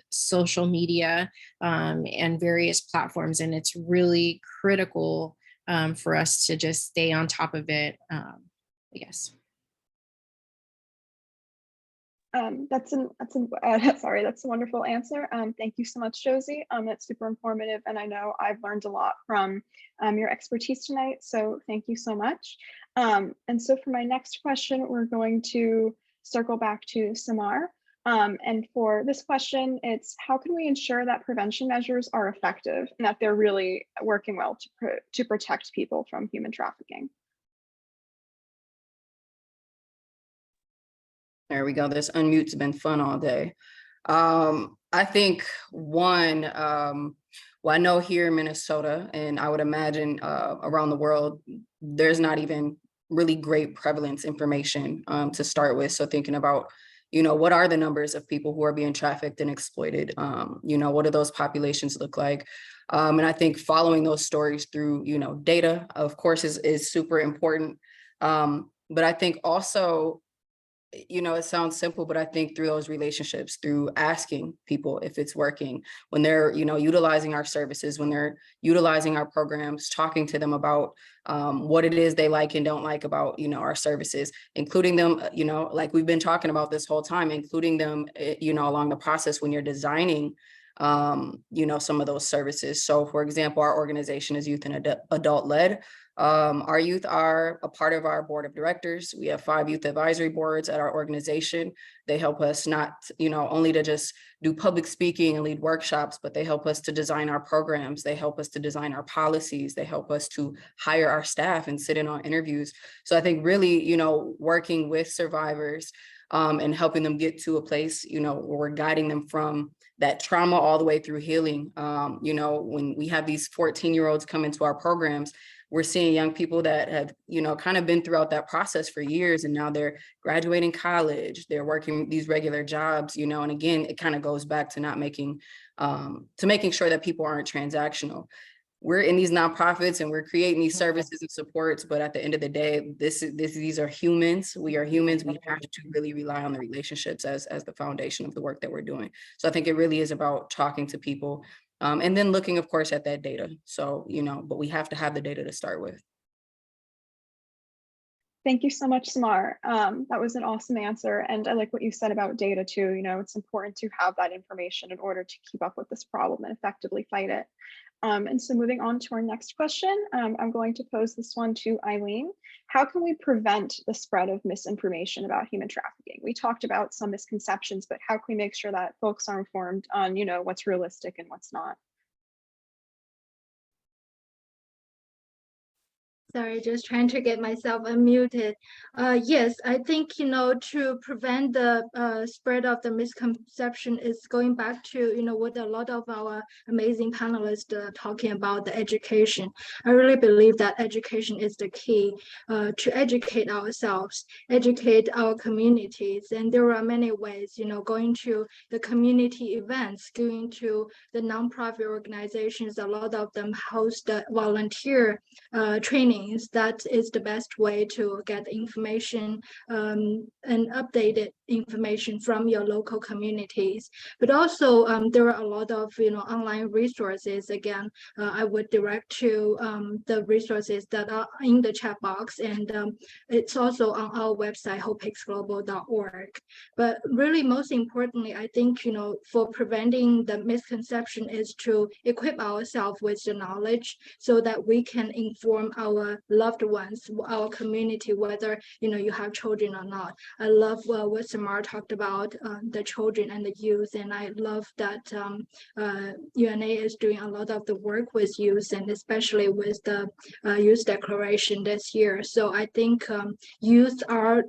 social media and various platforms. And it's really critical for us to just stay on top of it. Yes. That's a wonderful answer. Thank you so much, Josie. That's super informative, and I know I've learned a lot from your expertise tonight, so thank you so much. And so for my next question, we're going to circle back to CeMarr. And for this question, it's how can we ensure that prevention measures are effective and that they're really working well to protect people from human trafficking? There we go. This unmute's been fun all day. I think one, I know here in Minnesota, and I would imagine around the world, there's not even really great prevalence information to start with. So thinking about, you know, what are the numbers of people who are being trafficked and exploited? You know, what do those populations look like? And I think following those stories through, you know, data, of course, is super important. But I think also, you know, it sounds simple, but I think through those relationships, through asking people if it's working, when they're, you know, utilizing our services, when they're utilizing our programs, talking to them about what it is they like and don't like about, you know, our services, including them, you know, like we've been talking about this whole time, including them, you know, along the process when you're designing, you know, some of those services. So for example, our organization is youth and adult led. Our youth are a part of our board of directors. We have 5 youth advisory boards at our organization. They help us not, you know, only to just do public speaking and lead workshops, but they help us to design our programs. They help us to design our policies. They help us to hire our staff and sit in on interviews. So I think really, you know, working with survivors and helping them get to a place, you know, where we're guiding them from that trauma all the way through healing. You know, when we have these 14-year-olds come into our programs, we're seeing young people that have, you know, kind of been throughout that process for years, and now they're graduating college, they're working these regular jobs, you know, and again, it kind of goes back to not making, to making sure that people aren't transactional. We're in these nonprofits and we're creating these services and supports, but at the end of the day, these are humans. We are humans. We have to really rely on the relationships as the foundation of the work that we're doing. So I think it really is about talking to people. And then looking, of course, at that data. So, you know, but we have to have the data to start with. Thank you so much, CeMarr. That was an awesome answer. And I like what you said about data too. You know, it's important to have that information in order to keep up with this problem and effectively fight it. And so moving on to our next question, I'm going to pose this one to Eileen. How can we prevent the spread of misinformation about human trafficking? We talked about some misconceptions, but how can we make sure that folks are informed on, you know, what's realistic and what's not? Sorry, just trying to get myself unmuted. Yes, I think, you know, to prevent the spread of the misconception is going back to, you know, what a lot of our amazing panelists are talking about, the education. I really believe that education is the key to educate ourselves, educate our communities. And there are many ways, you know, going to the community events, going to the nonprofit organizations, a lot of them host volunteer training. That is the best way to get information and updated information from your local communities. But also there are a lot of, you know, online resources. Again, I would direct to the resources that are in the chat box, and it's also on our website, hopexglobal.org. But really, most importantly, I think, you know, for preventing the misconception is to equip ourselves with the knowledge so that we can inform our loved ones, our community, whether, you know, you have children or not. I love what CeMarr talked about, the children and the youth, and I love that UNA is doing a lot of the work with youth, and especially with the youth declaration this year. So I think youth are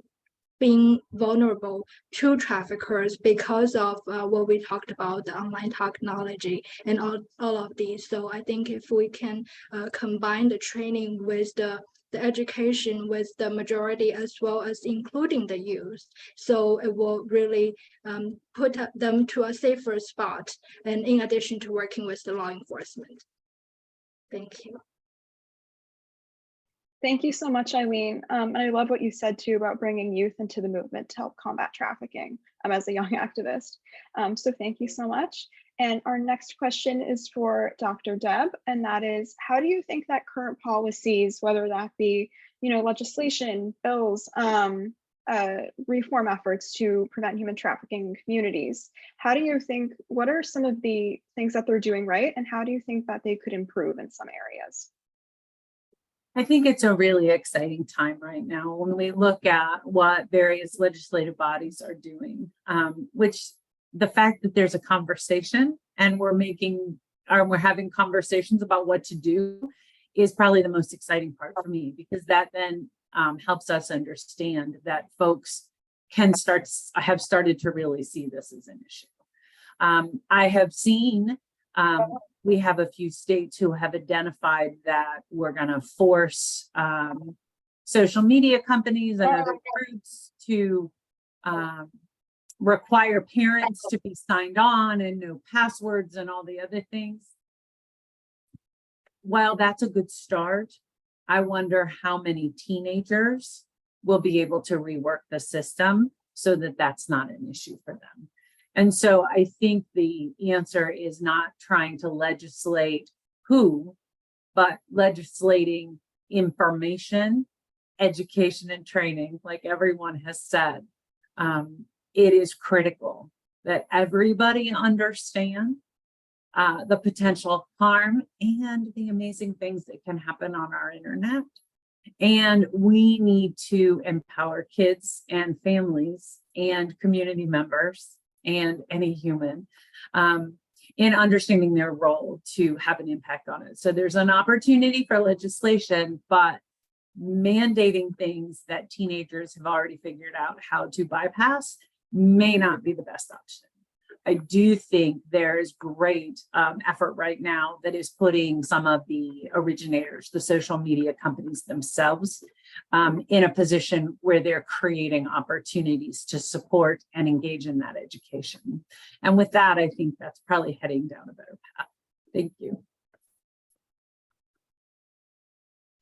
being vulnerable to traffickers because of what we talked about, the online technology and all of these. So I think if we can combine the training with the education with the majority as well as including the youth, so it will really put them to a safer spot, and in addition to working with the law enforcement. Thank you. Thank you so much, Eileen. And I love what you said too about bringing youth into the movement to help combat trafficking as a young activist. So thank you so much. And our next question is for Dr. Deb, and that is, how do you think that current policies, whether that be, you know, legislation, bills, reform efforts to prevent human trafficking in communities, how do you think, what are some of the things that they're doing right, and how do you think that they could improve in some areas? I think it's a really exciting time right now when we look at what various legislative bodies are doing, which the fact that there's a conversation and we're having conversations about what to do is probably the most exciting part for me, because that then helps us understand that folks have started to really see this as an issue. I have seen we have a few states who have identified that we're going to force social media companies and other groups to require parents to be signed on and know passwords and all the other things. While that's a good start, I wonder how many teenagers will be able to rework the system so that that's not an issue for them. And so I think the answer is not trying to legislate who, but legislating information, education, and training, like everyone has said. It is critical that everybody understand the potential harm and the amazing things that can happen on our internet. And we need to empower kids and families and community members and any human in understanding their role to have an impact on it. So there's an opportunity for legislation, but mandating things that teenagers have already figured out how to bypass may not be the best option. I do think there is great effort right now that is putting some of the originators, the social media companies themselves, in a position where they're creating opportunities to support and engage in that education. And with that, I think that's probably heading down a better path. Thank you.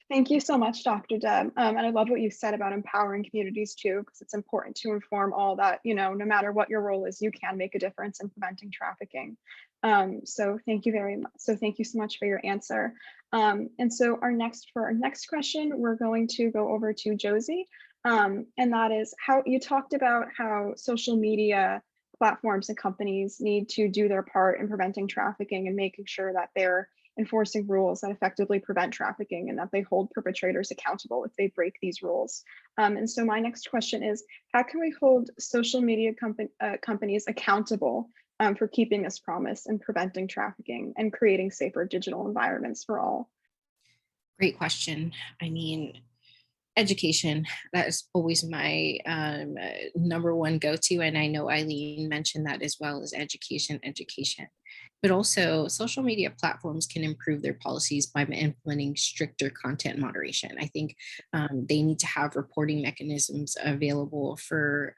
Thank you so much, Dr. Deb. And I love what you said about empowering communities too, because it's important to inform all that, no matter what your role is, you can make a difference in preventing trafficking. So thank you very much. So thank you so much for your answer. And so for our next question, we're going to go over to Josie. And that is how you talked about how social media platforms and companies need to do their part in preventing trafficking and making sure that they're enforcing rules that effectively prevent trafficking and that they hold perpetrators accountable if they break these rules. And so my next question is, how can we hold social media companies accountable for keeping this promise and preventing trafficking and creating safer digital environments for all? Great question. I mean, education, that is always my number one go-to. And I know Eileen mentioned that as well, as education. But also social media platforms can improve their policies by implementing stricter content moderation. I think they need to have reporting mechanisms available for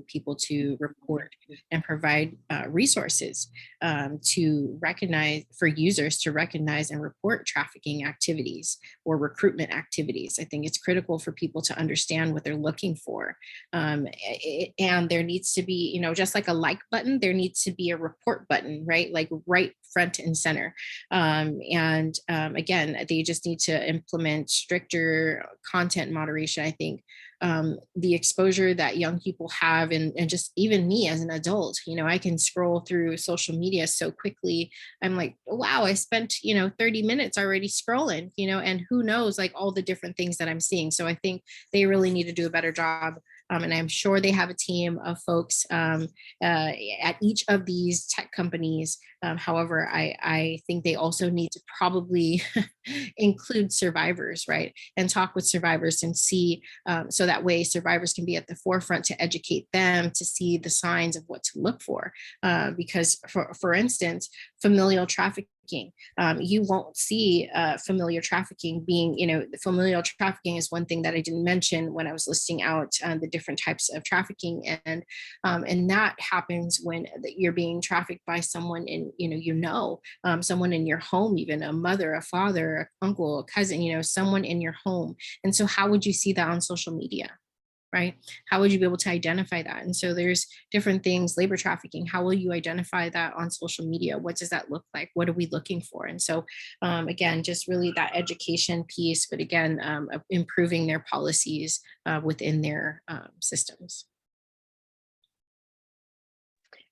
people to report and provide resources to recognize, for users to recognize and report trafficking activities or recruitment activities. I think it's critical for people to understand what they're looking for. And there needs to be, just like a like button, there needs to be a report button, right? Like right front and center. Again, they just need to implement stricter content moderation. I think the exposure that young people have, and just even me as an adult, I can scroll through social media so quickly. I'm like, wow, I spent, 30 minutes already scrolling, and who knows, like all the different things that I'm seeing. So I think they really need to do a better job. And I'm sure they have a team of folks at each of these tech companies. However, I think they also need to probably include survivors, right? And talk with survivors and see, so that way survivors can be at the forefront to educate them to see the signs of what to look for. Because for instance, familial trafficking, you won't see familial trafficking being, familial trafficking is one thing that I didn't mention when I was listing out the different types of trafficking. And that happens when you're being trafficked by someone in, someone in your home, even a mother, a father, an uncle, a cousin, someone in your home. And so how would you see that on social media? Right? How would you be able to identify that? And so there's different things, labor trafficking, how will you identify that on social media? What does that look like? What are we looking for? And so again, just really that education piece, but again, improving their policies within their systems.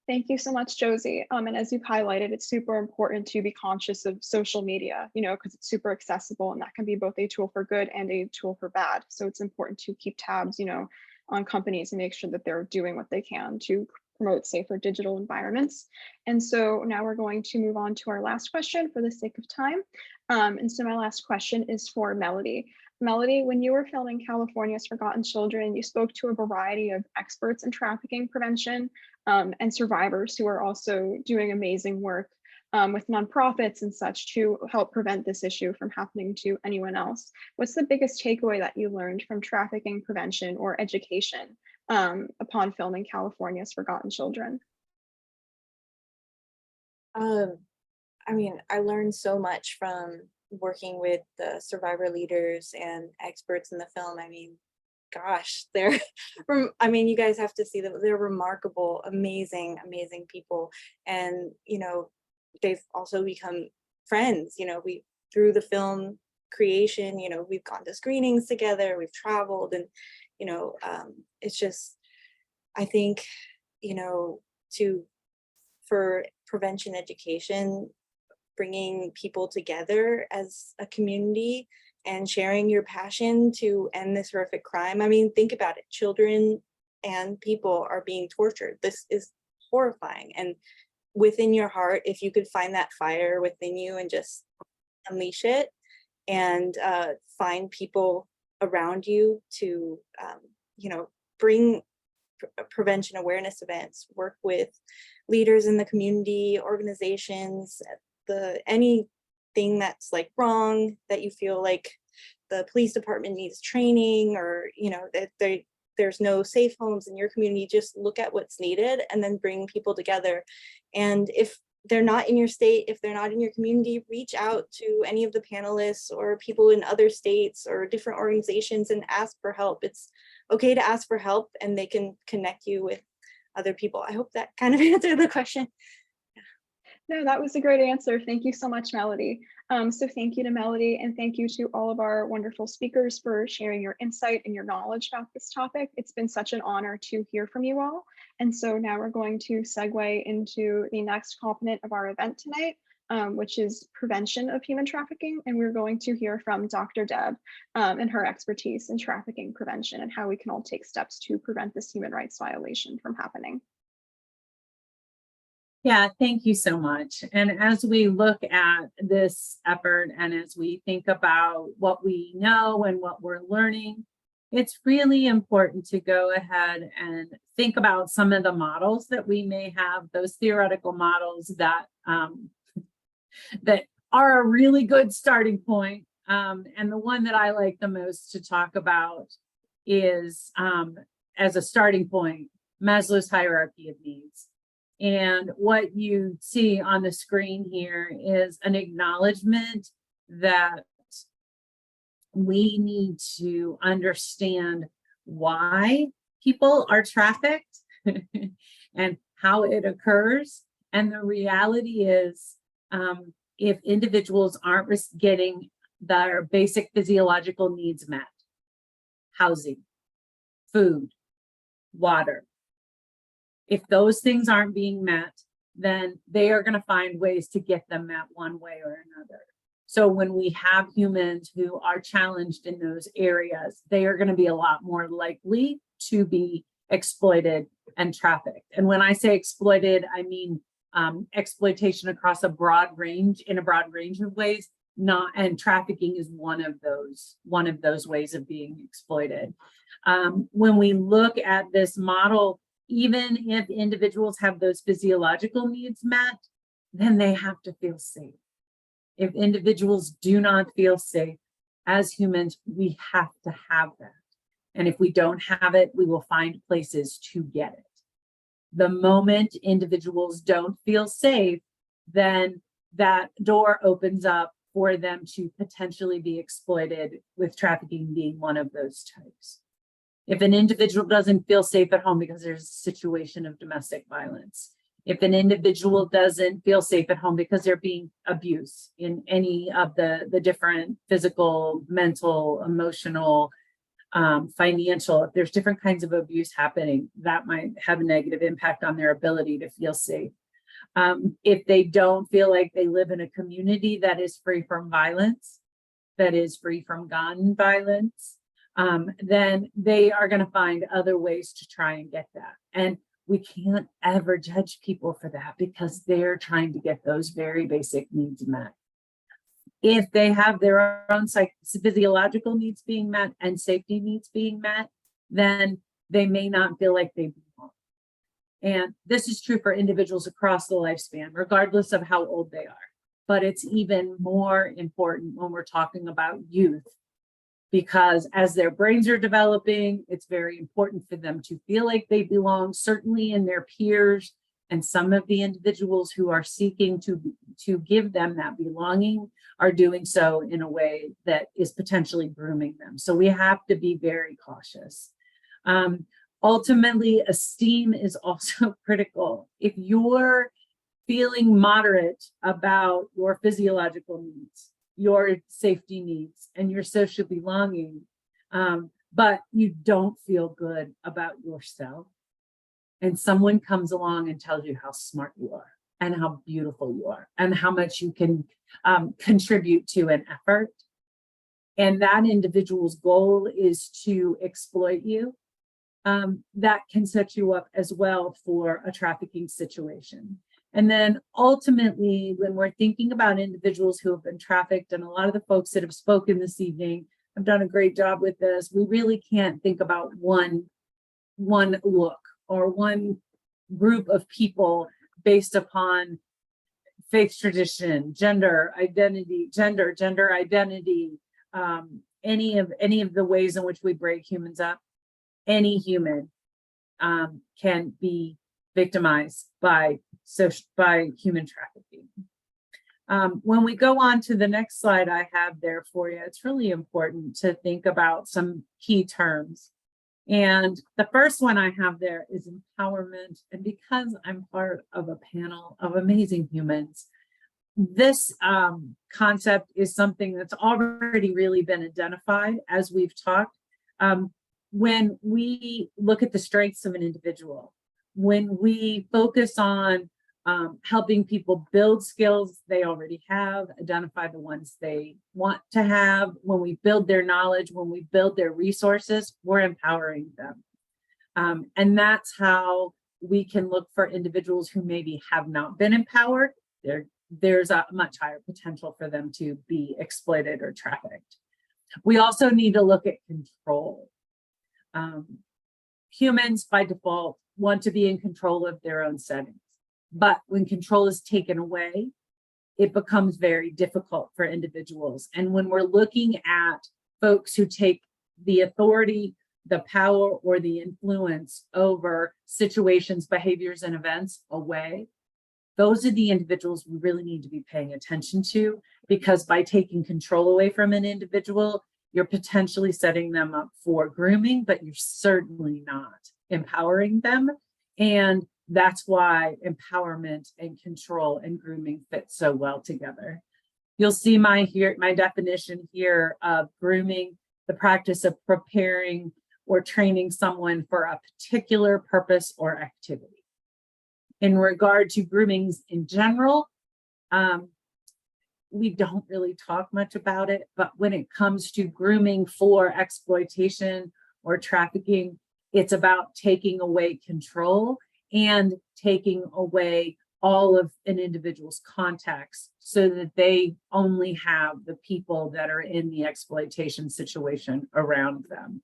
Thank you so much, Josie. And as you've highlighted, it's super important to be conscious of social media, because it's super accessible and that can be both a tool for good and a tool for bad. So it's important to keep tabs, on companies and make sure that they're doing what they can to promote safer digital environments. And so now we're going to move on to our last question for the sake of time. And so my last question is for Melody. Melody, when you were filming California's Forgotten Children, you spoke to a variety of experts in trafficking prevention and survivors who are also doing amazing work with nonprofits and such to help prevent this issue from happening to anyone else. What's the biggest takeaway that you learned from trafficking prevention or education upon filming California's Forgotten Children? I mean, I learned so much from working with the survivor leaders and experts in the film. I mean, gosh, they're I mean, you guys have to see them. They're remarkable, amazing, amazing people. And, you know, they've also become friends, you know, we through the film creation, you know, we've gone to screenings together, we've traveled, and, you know, it's just, I think, you know, for prevention education, bringing people together as a community and sharing your passion to end this horrific crime. I mean, think about it. Children and people are being tortured. This is horrifying. And within your heart, if you could find that fire within you and just unleash it, and find people around you to, you know, bring prevention awareness events, work with leaders in the community, organizations, anything that's like wrong, that you feel like the police department needs training, or, you know, that there's no safe homes in your community, just look at what's needed and then bring people together. And if they're not in your state, if they're not in your community, reach out to any of the panelists or people in other states or different organizations and ask for help. It's okay to ask for help, and they can connect you with other people. I hope that kind of answered the question. No, that was a great answer. Thank you so much, Melody. So thank you to Melody, and thank you to all of our wonderful speakers for sharing your insight and your knowledge about this topic. It's been such an honor to hear from you all. And so now we're going to segue into the next component of our event tonight, which is prevention of human trafficking. And we're going to hear from Dr. Deb and her expertise in trafficking prevention and how we can all take steps to prevent this human rights violation from happening. Yeah, thank you so much. And as we look at this effort and as we think about what we know and what we're learning, it's really important to go ahead and think about some of the models that we may have, those theoretical models that that are a really good starting point. And the one that I like the most to talk about is, as a starting point, Maslow's hierarchy of needs. And what you see on the screen here is an acknowledgement that we need to understand why people are trafficked and how it occurs. And the reality is, if individuals aren't getting their basic physiological needs met, housing, food, water, if those things aren't being met, then they are going to find ways to get them met one way or another. So when we have humans who are challenged in those areas, they are going to be a lot more likely to be exploited and trafficked. And when I say exploited, I mean exploitation across a broad range of ways. And trafficking is one of those ways of being exploited. When we look at this model, even if individuals have those physiological needs met, then they have to feel safe. If individuals do not feel safe, as humans, we have to have that. And if we don't have it, we will find places to get it. The moment individuals don't feel safe, then that door opens up for them to potentially be exploited, with trafficking being one of those types. If an individual doesn't feel safe at home because there's a situation of domestic violence, if an individual doesn't feel safe at home because they're being abused in any of the different physical, mental, emotional, financial, if there's different kinds of abuse happening, that might have a negative impact on their ability to feel safe. If they don't feel like they live in a community that is free from violence, that is free from gun violence, then they are going to find other ways to try and get that. And we can't ever judge people for that, because they're trying to get those very basic needs met. If they have their own physiological needs being met and safety needs being met, then they may not feel like they belong. And this is true for individuals across the lifespan, regardless of how old they are. But it's even more important when we're talking about youth, because as their brains are developing, it's very important for them to feel like they belong, certainly in their peers. And some of the individuals who are seeking to give them that belonging are doing so in a way that is potentially grooming them. So we have to be very cautious. Ultimately, esteem is also critical. If you're feeling moderate about your physiological needs, your safety needs, and your social belonging, but you don't feel good about yourself, and someone comes along and tells you how smart you are and how beautiful you are and how much you can contribute to an effort, and that individual's goal is to exploit you, that can set you up as well for a trafficking situation. And then ultimately, when we're thinking about individuals who have been trafficked, and a lot of the folks that have spoken this evening have done a great job with this, we really can't think about one look or one group of people based upon faith, tradition, gender identity, any of the ways in which we break humans up. Any human can be victimized by human trafficking. When we go on to the next slide I have there for you, it's really important to think about some key terms. And the first one I have there is empowerment. And because I'm part of a panel of amazing humans, this concept is something that's already really been identified as we've talked. When we look at the strengths of an individual, when we focus on helping people build skills they already have, identify the ones they want to have, when we build their knowledge, when we build their resources, we're empowering them. And that's how we can look for individuals who maybe have not been empowered. There's a much higher potential for them to be exploited or trafficked. We also need to look at control. Humans by default want to be in control of their own settings, but when control is taken away, it becomes very difficult for individuals. And when we're looking at folks who take the authority, the power, or the influence over situations, behaviors, and events away, those are the individuals we really need to be paying attention to, because by taking control away from an individual, you're potentially setting them up for grooming, but you're certainly not empowering them. And that's why empowerment and control and grooming fit so well together. You'll see my definition here of grooming, the practice of preparing or training someone for a particular purpose or activity. In regard to groomings in general, we don't really talk much about it, but when it comes to grooming for exploitation or trafficking, it's about taking away control and taking away all of an individual's contacts so that they only have the people that are in the exploitation situation around them.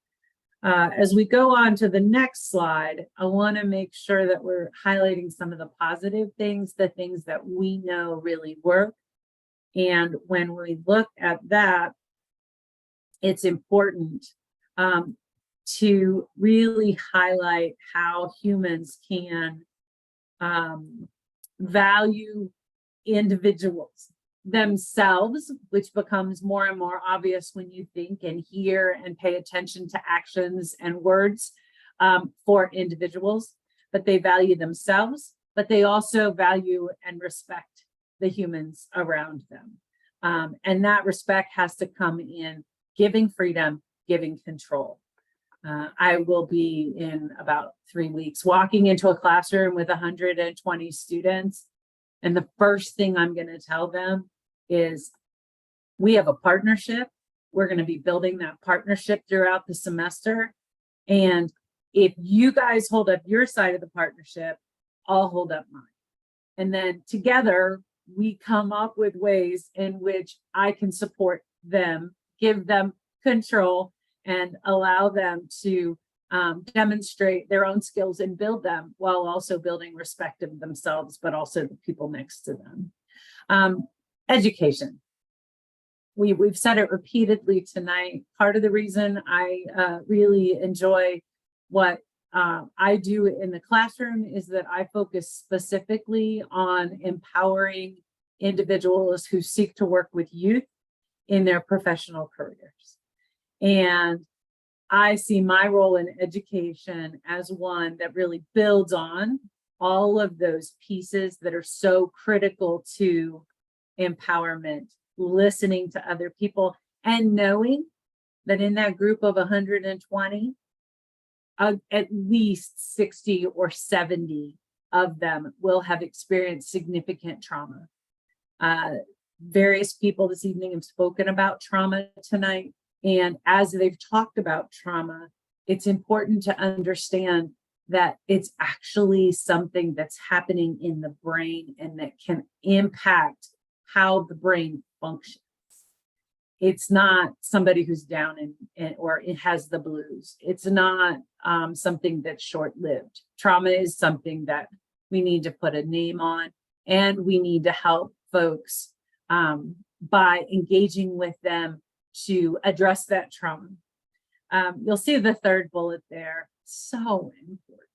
As we go on to the next slide, I want to make sure that we're highlighting some of the positive things, the things that we know really work. And when we look at that, it's important to really highlight how humans can value individuals themselves, which becomes more and more obvious when you think and hear and pay attention to actions and words for individuals. But they value themselves, but they also value and respect the humans around them. And that respect has to come in giving freedom, giving control. I will be in about 3 weeks walking into a classroom with 120 students. And the first thing I'm going to tell them is we have a partnership. We're going to be building that partnership throughout the semester. And if you guys hold up your side of the partnership, I'll hold up mine. And then together, we come up with ways in which I can support them, give them control, and allow them to demonstrate their own skills and build them while also building respect of themselves, but also the people next to them. Education. we've said it repeatedly tonight. Part of the reason I really enjoy what I do in the classroom is that I focus specifically on empowering individuals who seek to work with youth in their professional careers. And I see my role in education as one that really builds on all of those pieces that are so critical to empowerment, listening to other people, and knowing that in that group of 120, at least 60 or 70 of them will have experienced significant trauma. Various people this evening have spoken about trauma tonight. And as they've talked about trauma, it's important to understand that it's actually something that's happening in the brain and that can impact how the brain functions. It's not somebody who's down or it has the blues. It's not something that's short-lived. Trauma is something that we need to put a name on, and we need to help folks by engaging with them to address that trauma. You'll see the third bullet there. So important.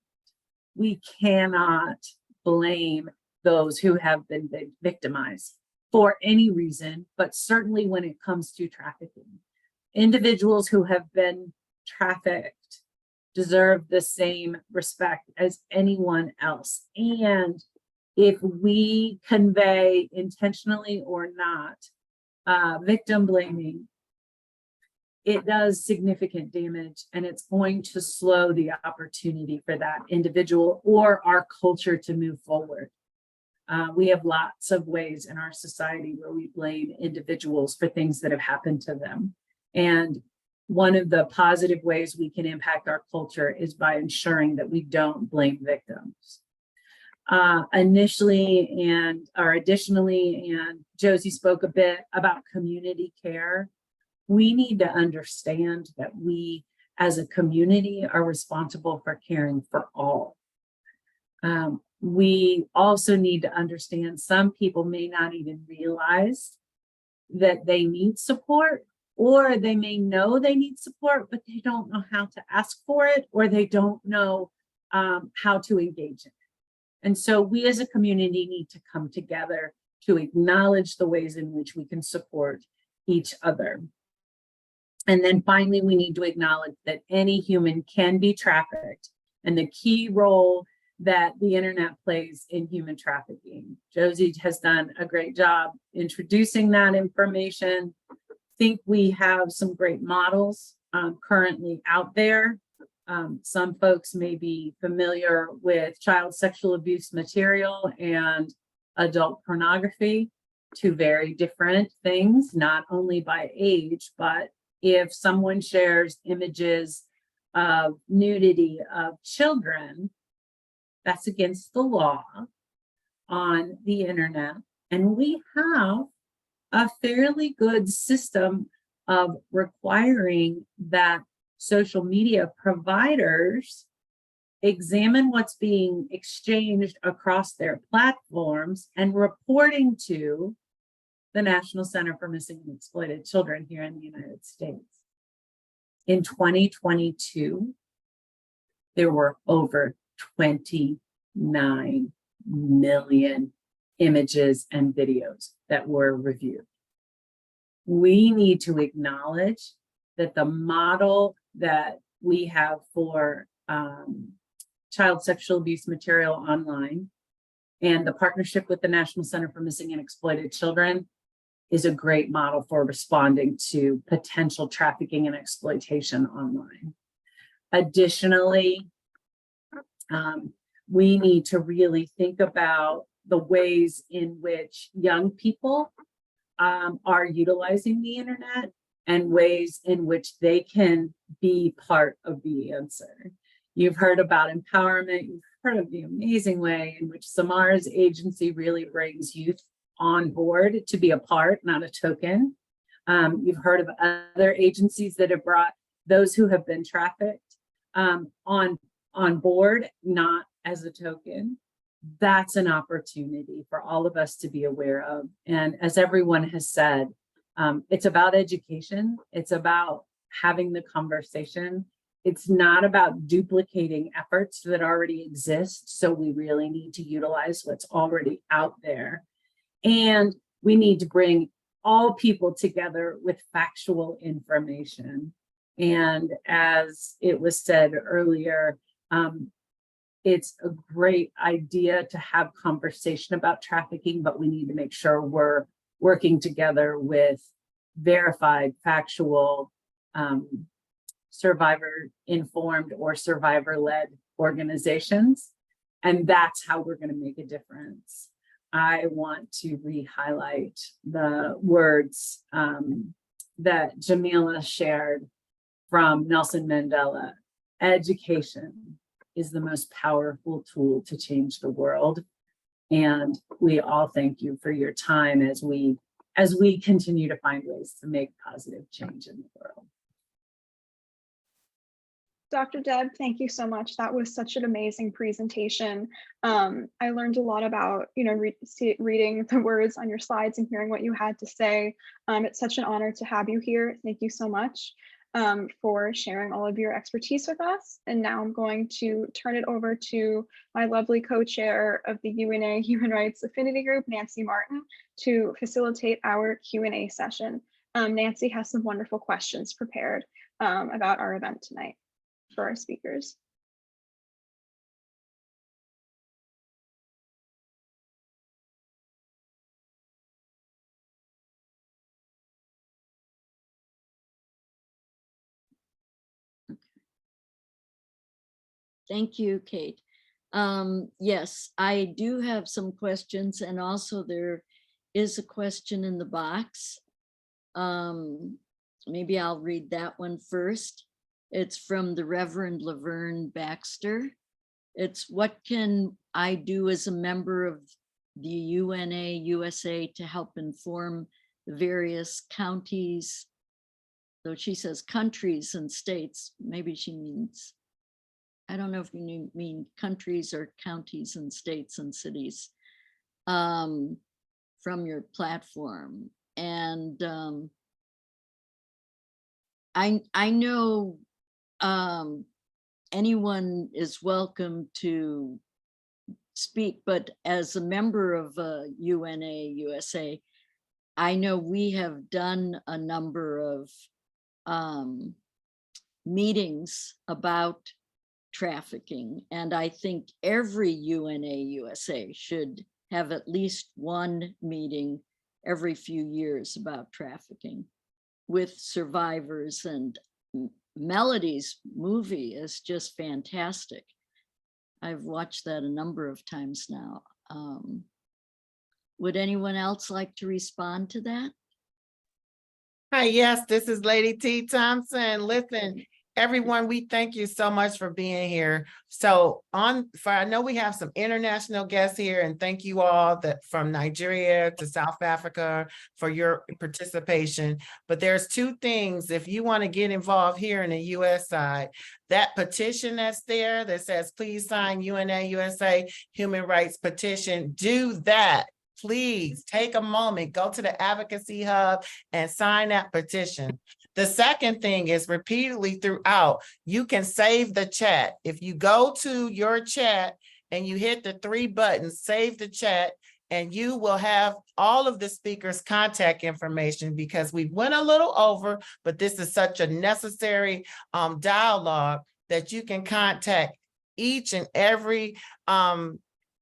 We cannot blame those who have been victimized for any reason, but certainly when it comes to trafficking. Individuals who have been trafficked deserve the same respect as anyone else. And if we convey intentionally or not victim blaming, it does significant damage, and it's going to slow the opportunity for that individual or our culture to move forward. We have lots of ways in our society where we blame individuals for things that have happened to them. And one of the positive ways we can impact our culture is by ensuring that we don't blame victims. Additionally, and Josie spoke a bit about community care. We need to understand that we as a community are responsible for caring for all. We also need to understand some people may not even realize that they need support, or they may know they need support, but they don't know how to ask for it, or they don't know how to engage in it. And so we as a community need to come together to acknowledge the ways in which we can support each other. And then finally, we need to acknowledge that any human can be trafficked, and the key role that the internet plays in human trafficking. Josie has done a great job introducing that information. I think we have some great models currently out there. Some folks may be familiar with child sexual abuse material and adult pornography, two very different things, not only by age, but if someone shares images of nudity of children, that's against the law on the internet. And we have a fairly good system of requiring that social media providers examine what's being exchanged across their platforms and reporting to the National Center for Missing and Exploited Children here in the United States. In 2022, there were over 29 million images and videos that were reviewed. We need to acknowledge that the model that we have for child sexual abuse material online and the partnership with the National Center for Missing and Exploited Children is a great model for responding to potential trafficking and exploitation online. Additionally, we need to really think about the ways in which young people are utilizing the internet and ways in which they can be part of the answer. You've heard about empowerment. You've heard of the amazing way in which CeMarr's agency really brings youth on board to be a part, not a token. You've heard of other agencies that have brought those who have been trafficked on board, not as a token. That's an opportunity for all of us to be aware of. And as everyone has said, It's about education. It's about having the conversation. It's not about duplicating efforts that already exist. So we really need to utilize what's already out there. And we need to bring all people together with factual information. And as it was said earlier, it's a great idea to have conversation about trafficking, but we need to make sure we're working together with verified, factual, survivor-informed or survivor-led organizations. And that's how we're going to make a difference. I want to re-highlight the words that Gameelah shared from Nelson Mandela. Education is the most powerful tool to change the world. And we all thank you for your time as we continue to find ways to make positive change in the world. Dr. Deb, thank you so much. That was such an amazing presentation. I learned a lot about, reading the words on your slides and hearing what you had to say. It's such an honor to have you here. Thank you so much for sharing all of your expertise with us. And now I'm going to turn it over to my lovely co-chair of the UNA Human Rights Affinity Group, Nancy Martin, to facilitate our Q&A session. Nancy has some wonderful questions prepared about our event tonight for our speakers. Thank you, Kate. Yes, I do have some questions, and also there is a question in the box. Maybe I'll read that one first. It's from the Reverend Laverne Baxter. It's, what can I do as a member of the UNA USA to help inform the various counties? Though she says countries and states, maybe she means, I don't know if you mean countries or counties and states and cities, from your platform. And I know anyone is welcome to speak, but as a member of UNA USA, I know we have done a number of meetings about trafficking, and I think every UNA USA should have at least one meeting every few years about trafficking with survivors. And Melody's movie is just fantastic. I've watched that a number of times now. Would anyone else like to respond to that? Hi, yes, this is Lady T. Thompson. Listen, everyone, we thank you so much for being here. So I know we have some international guests here, and thank you all that from Nigeria to South Africa for your participation. But there's two things, if you want to get involved here in the US side, that petition that's there that says, please sign UNA USA Human Rights Petition, do that. Please take a moment, go to the Advocacy Hub and sign that petition. The second thing is repeatedly throughout, you can save the chat. If you go to your chat and you hit the 3 buttons, save the chat, and you will have all of the speakers' contact information, because we went a little over, but this is such a necessary dialogue that you can contact each and every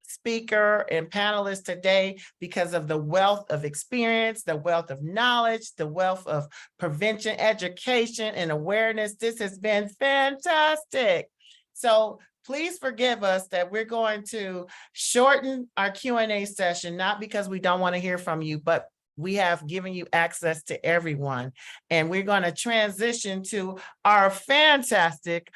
speaker and panelists today because of the wealth of experience, the wealth of knowledge, the wealth of prevention, education, and awareness. This has been fantastic. So please forgive us that we're going to shorten our Q&A session, not because we don't want to hear from you, but we have given you access to everyone. And we're going to transition to our fantastic,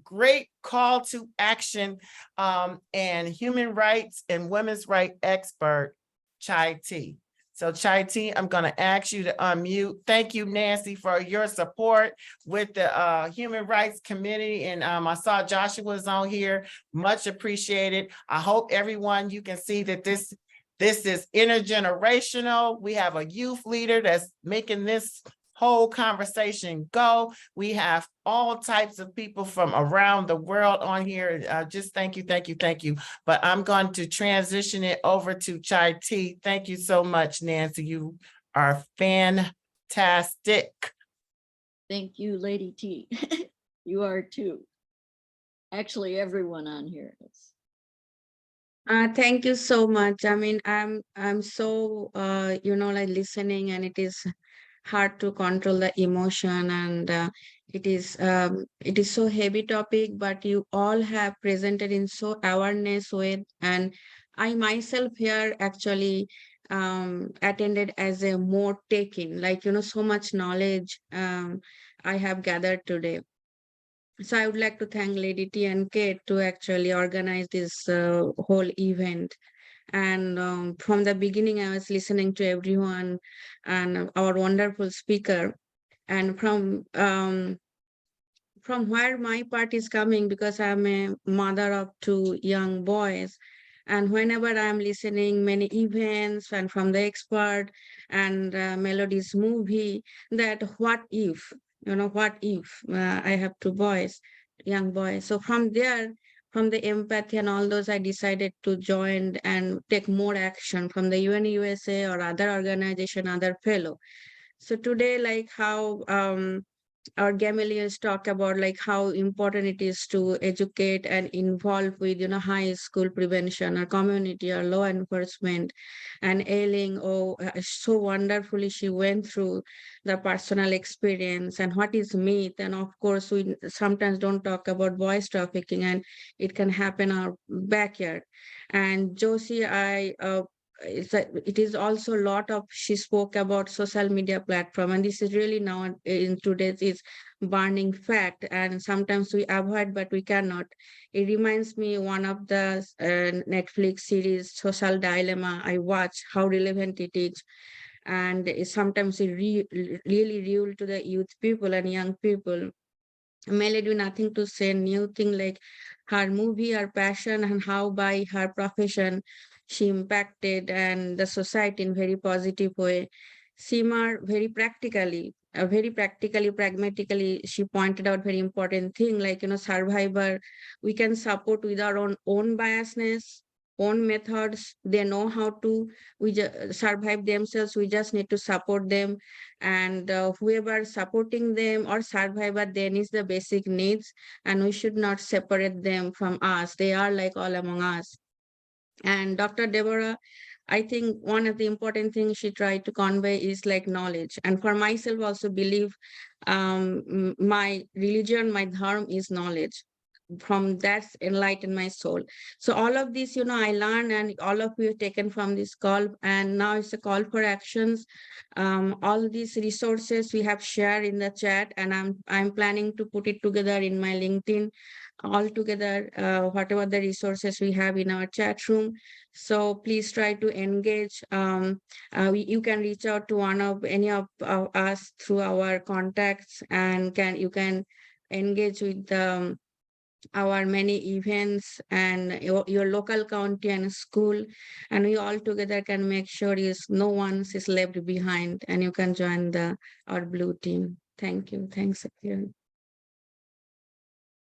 great call to action and human rights and women's rights expert, Chai T. So Chai T, I'm going to ask you to unmute. Thank you, Nancy, for your support with the Human Rights Committee. And I saw Joshua's on here. Much appreciated. I hope everyone, you can see that this This is intergenerational. We have a youth leader that's making this whole conversation go. We have all types of people from around the world on here. Just thank you, thank you, thank you. But I'm going to transition it over to Chai T. Thank you so much, Nancy. You are fantastic. Thank you, Lady T. You are too. Actually, everyone on here is. Thank you so much. I mean, I'm so like listening, and it is hard to control the emotion, and it is so heavy topic, but you all have presented in so awareness way, and I myself here actually attended as a more taking, like so much knowledge I have gathered today. So I would like to thank Lady T and Kate to actually organize this whole event. And from the beginning, I was listening to everyone and our wonderful speaker. And from where my part is coming, because I'm a mother of 2 young boys, and whenever I'm listening many events and from the expert and Melody's movie, that what if, what if I have 2 boys, young boys. So from there, from the empathy and all those, I decided to join and take more action from the UN USA or other organization, other fellow. So today, like how our Gameelah talk about like how important it is to educate and involve with high school prevention or community or law enforcement. And Eileen, so wonderfully she went through the personal experience and what is myth. And of course, we sometimes don't talk about boys trafficking, and it can happen in our backyard. And Josie, it is also a lot of, she spoke about social media platform, and this is really now in today's is burning fact, and sometimes we avoid but we cannot. It reminds me one of the Netflix series Social Dilemma. I watch how relevant it is, and sometimes it really real to the youth people and young people. Melody, nothing to say, new thing like her movie, her passion, and how by her profession she impacted and the society in very positive way. CeMarr very practically, pragmatically, she pointed out very important thing like survivor, we can support with our own biasness, own methods. They know how to survive themselves. We just need to support them, and whoever supporting them or survivor, they need the basic needs, and we should not separate them from us. They are like all among us. And Dr. Deborah, I think one of the important things she tried to convey is like knowledge. And for myself also believe my religion, my dharma is knowledge. From that enlighten my soul. So all of this, I learned, and all of you have taken from this call, and now it's a call for actions. All these resources we have shared in the chat, and I'm planning to put it together in my LinkedIn all together, whatever the resources we have in our chat room. So please try to engage. You can reach out to any of us through our contacts, and you can engage with our many events and your local county and school, and we all together can make sure no one is left behind, and you can join our blue team. Thank you. Thanks again.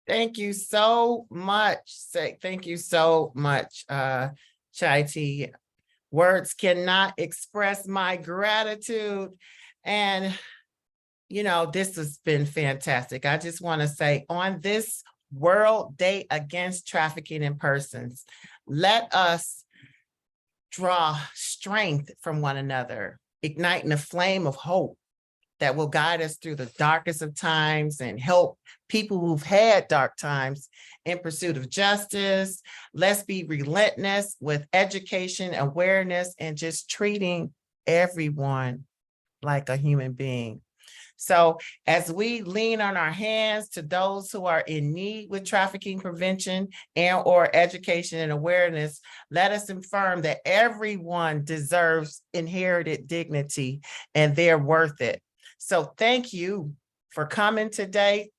Thank you so much. Thank you so much, Chai T. Words cannot express my gratitude. And, this has been fantastic. I just want to say, on this World Day Against Trafficking in Persons, let us draw strength from one another, igniting a flame of hope that will guide us through the darkest of times and help people who've had dark times in pursuit of justice. Let's be relentless with education, awareness, and just treating everyone like a human being. So as we lean on our hands to those who are in need with trafficking prevention or education and awareness, let us affirm that everyone deserves inherited dignity and they're worth it. So thank you for coming today.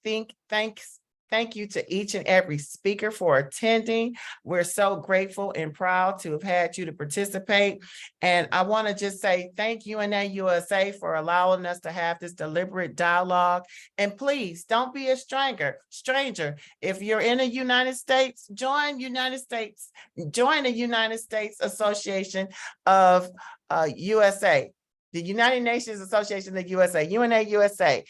Thanks Thank you to each and every speaker for attending. We're so grateful and proud to have had you to participate. And I want to just say thank you, UNA USA, for allowing us to have this deliberate dialogue. And please don't be a stranger. If you're in the United States, join the United States Association of USA. The United Nations Association of USA, UNA USA.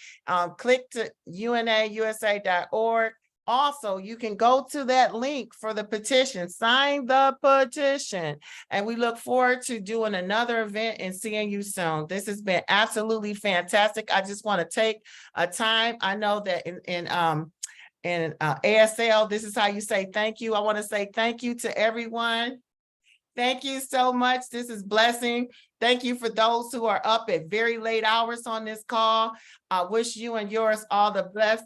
Click to unausa.org. Also, you can go to that link for the petition, sign the petition. And we look forward to doing another event and seeing you soon. This has been absolutely fantastic. I just want to take a time. I know that in ASL, this is how you say thank you. I want to say thank you to everyone. Thank you so much. This is blessing. Thank you for those who are up at very late hours on this call. I wish you and yours all the best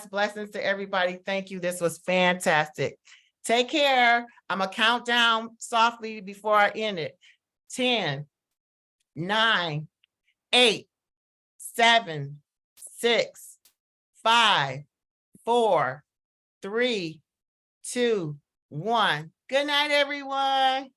blessings to everybody. Thank you. This was fantastic. Take care. I'm gonna count down softly before I end it. 10, 9, 8, 7, 6, 5, 4, 3, 2, 1. Good night, everyone.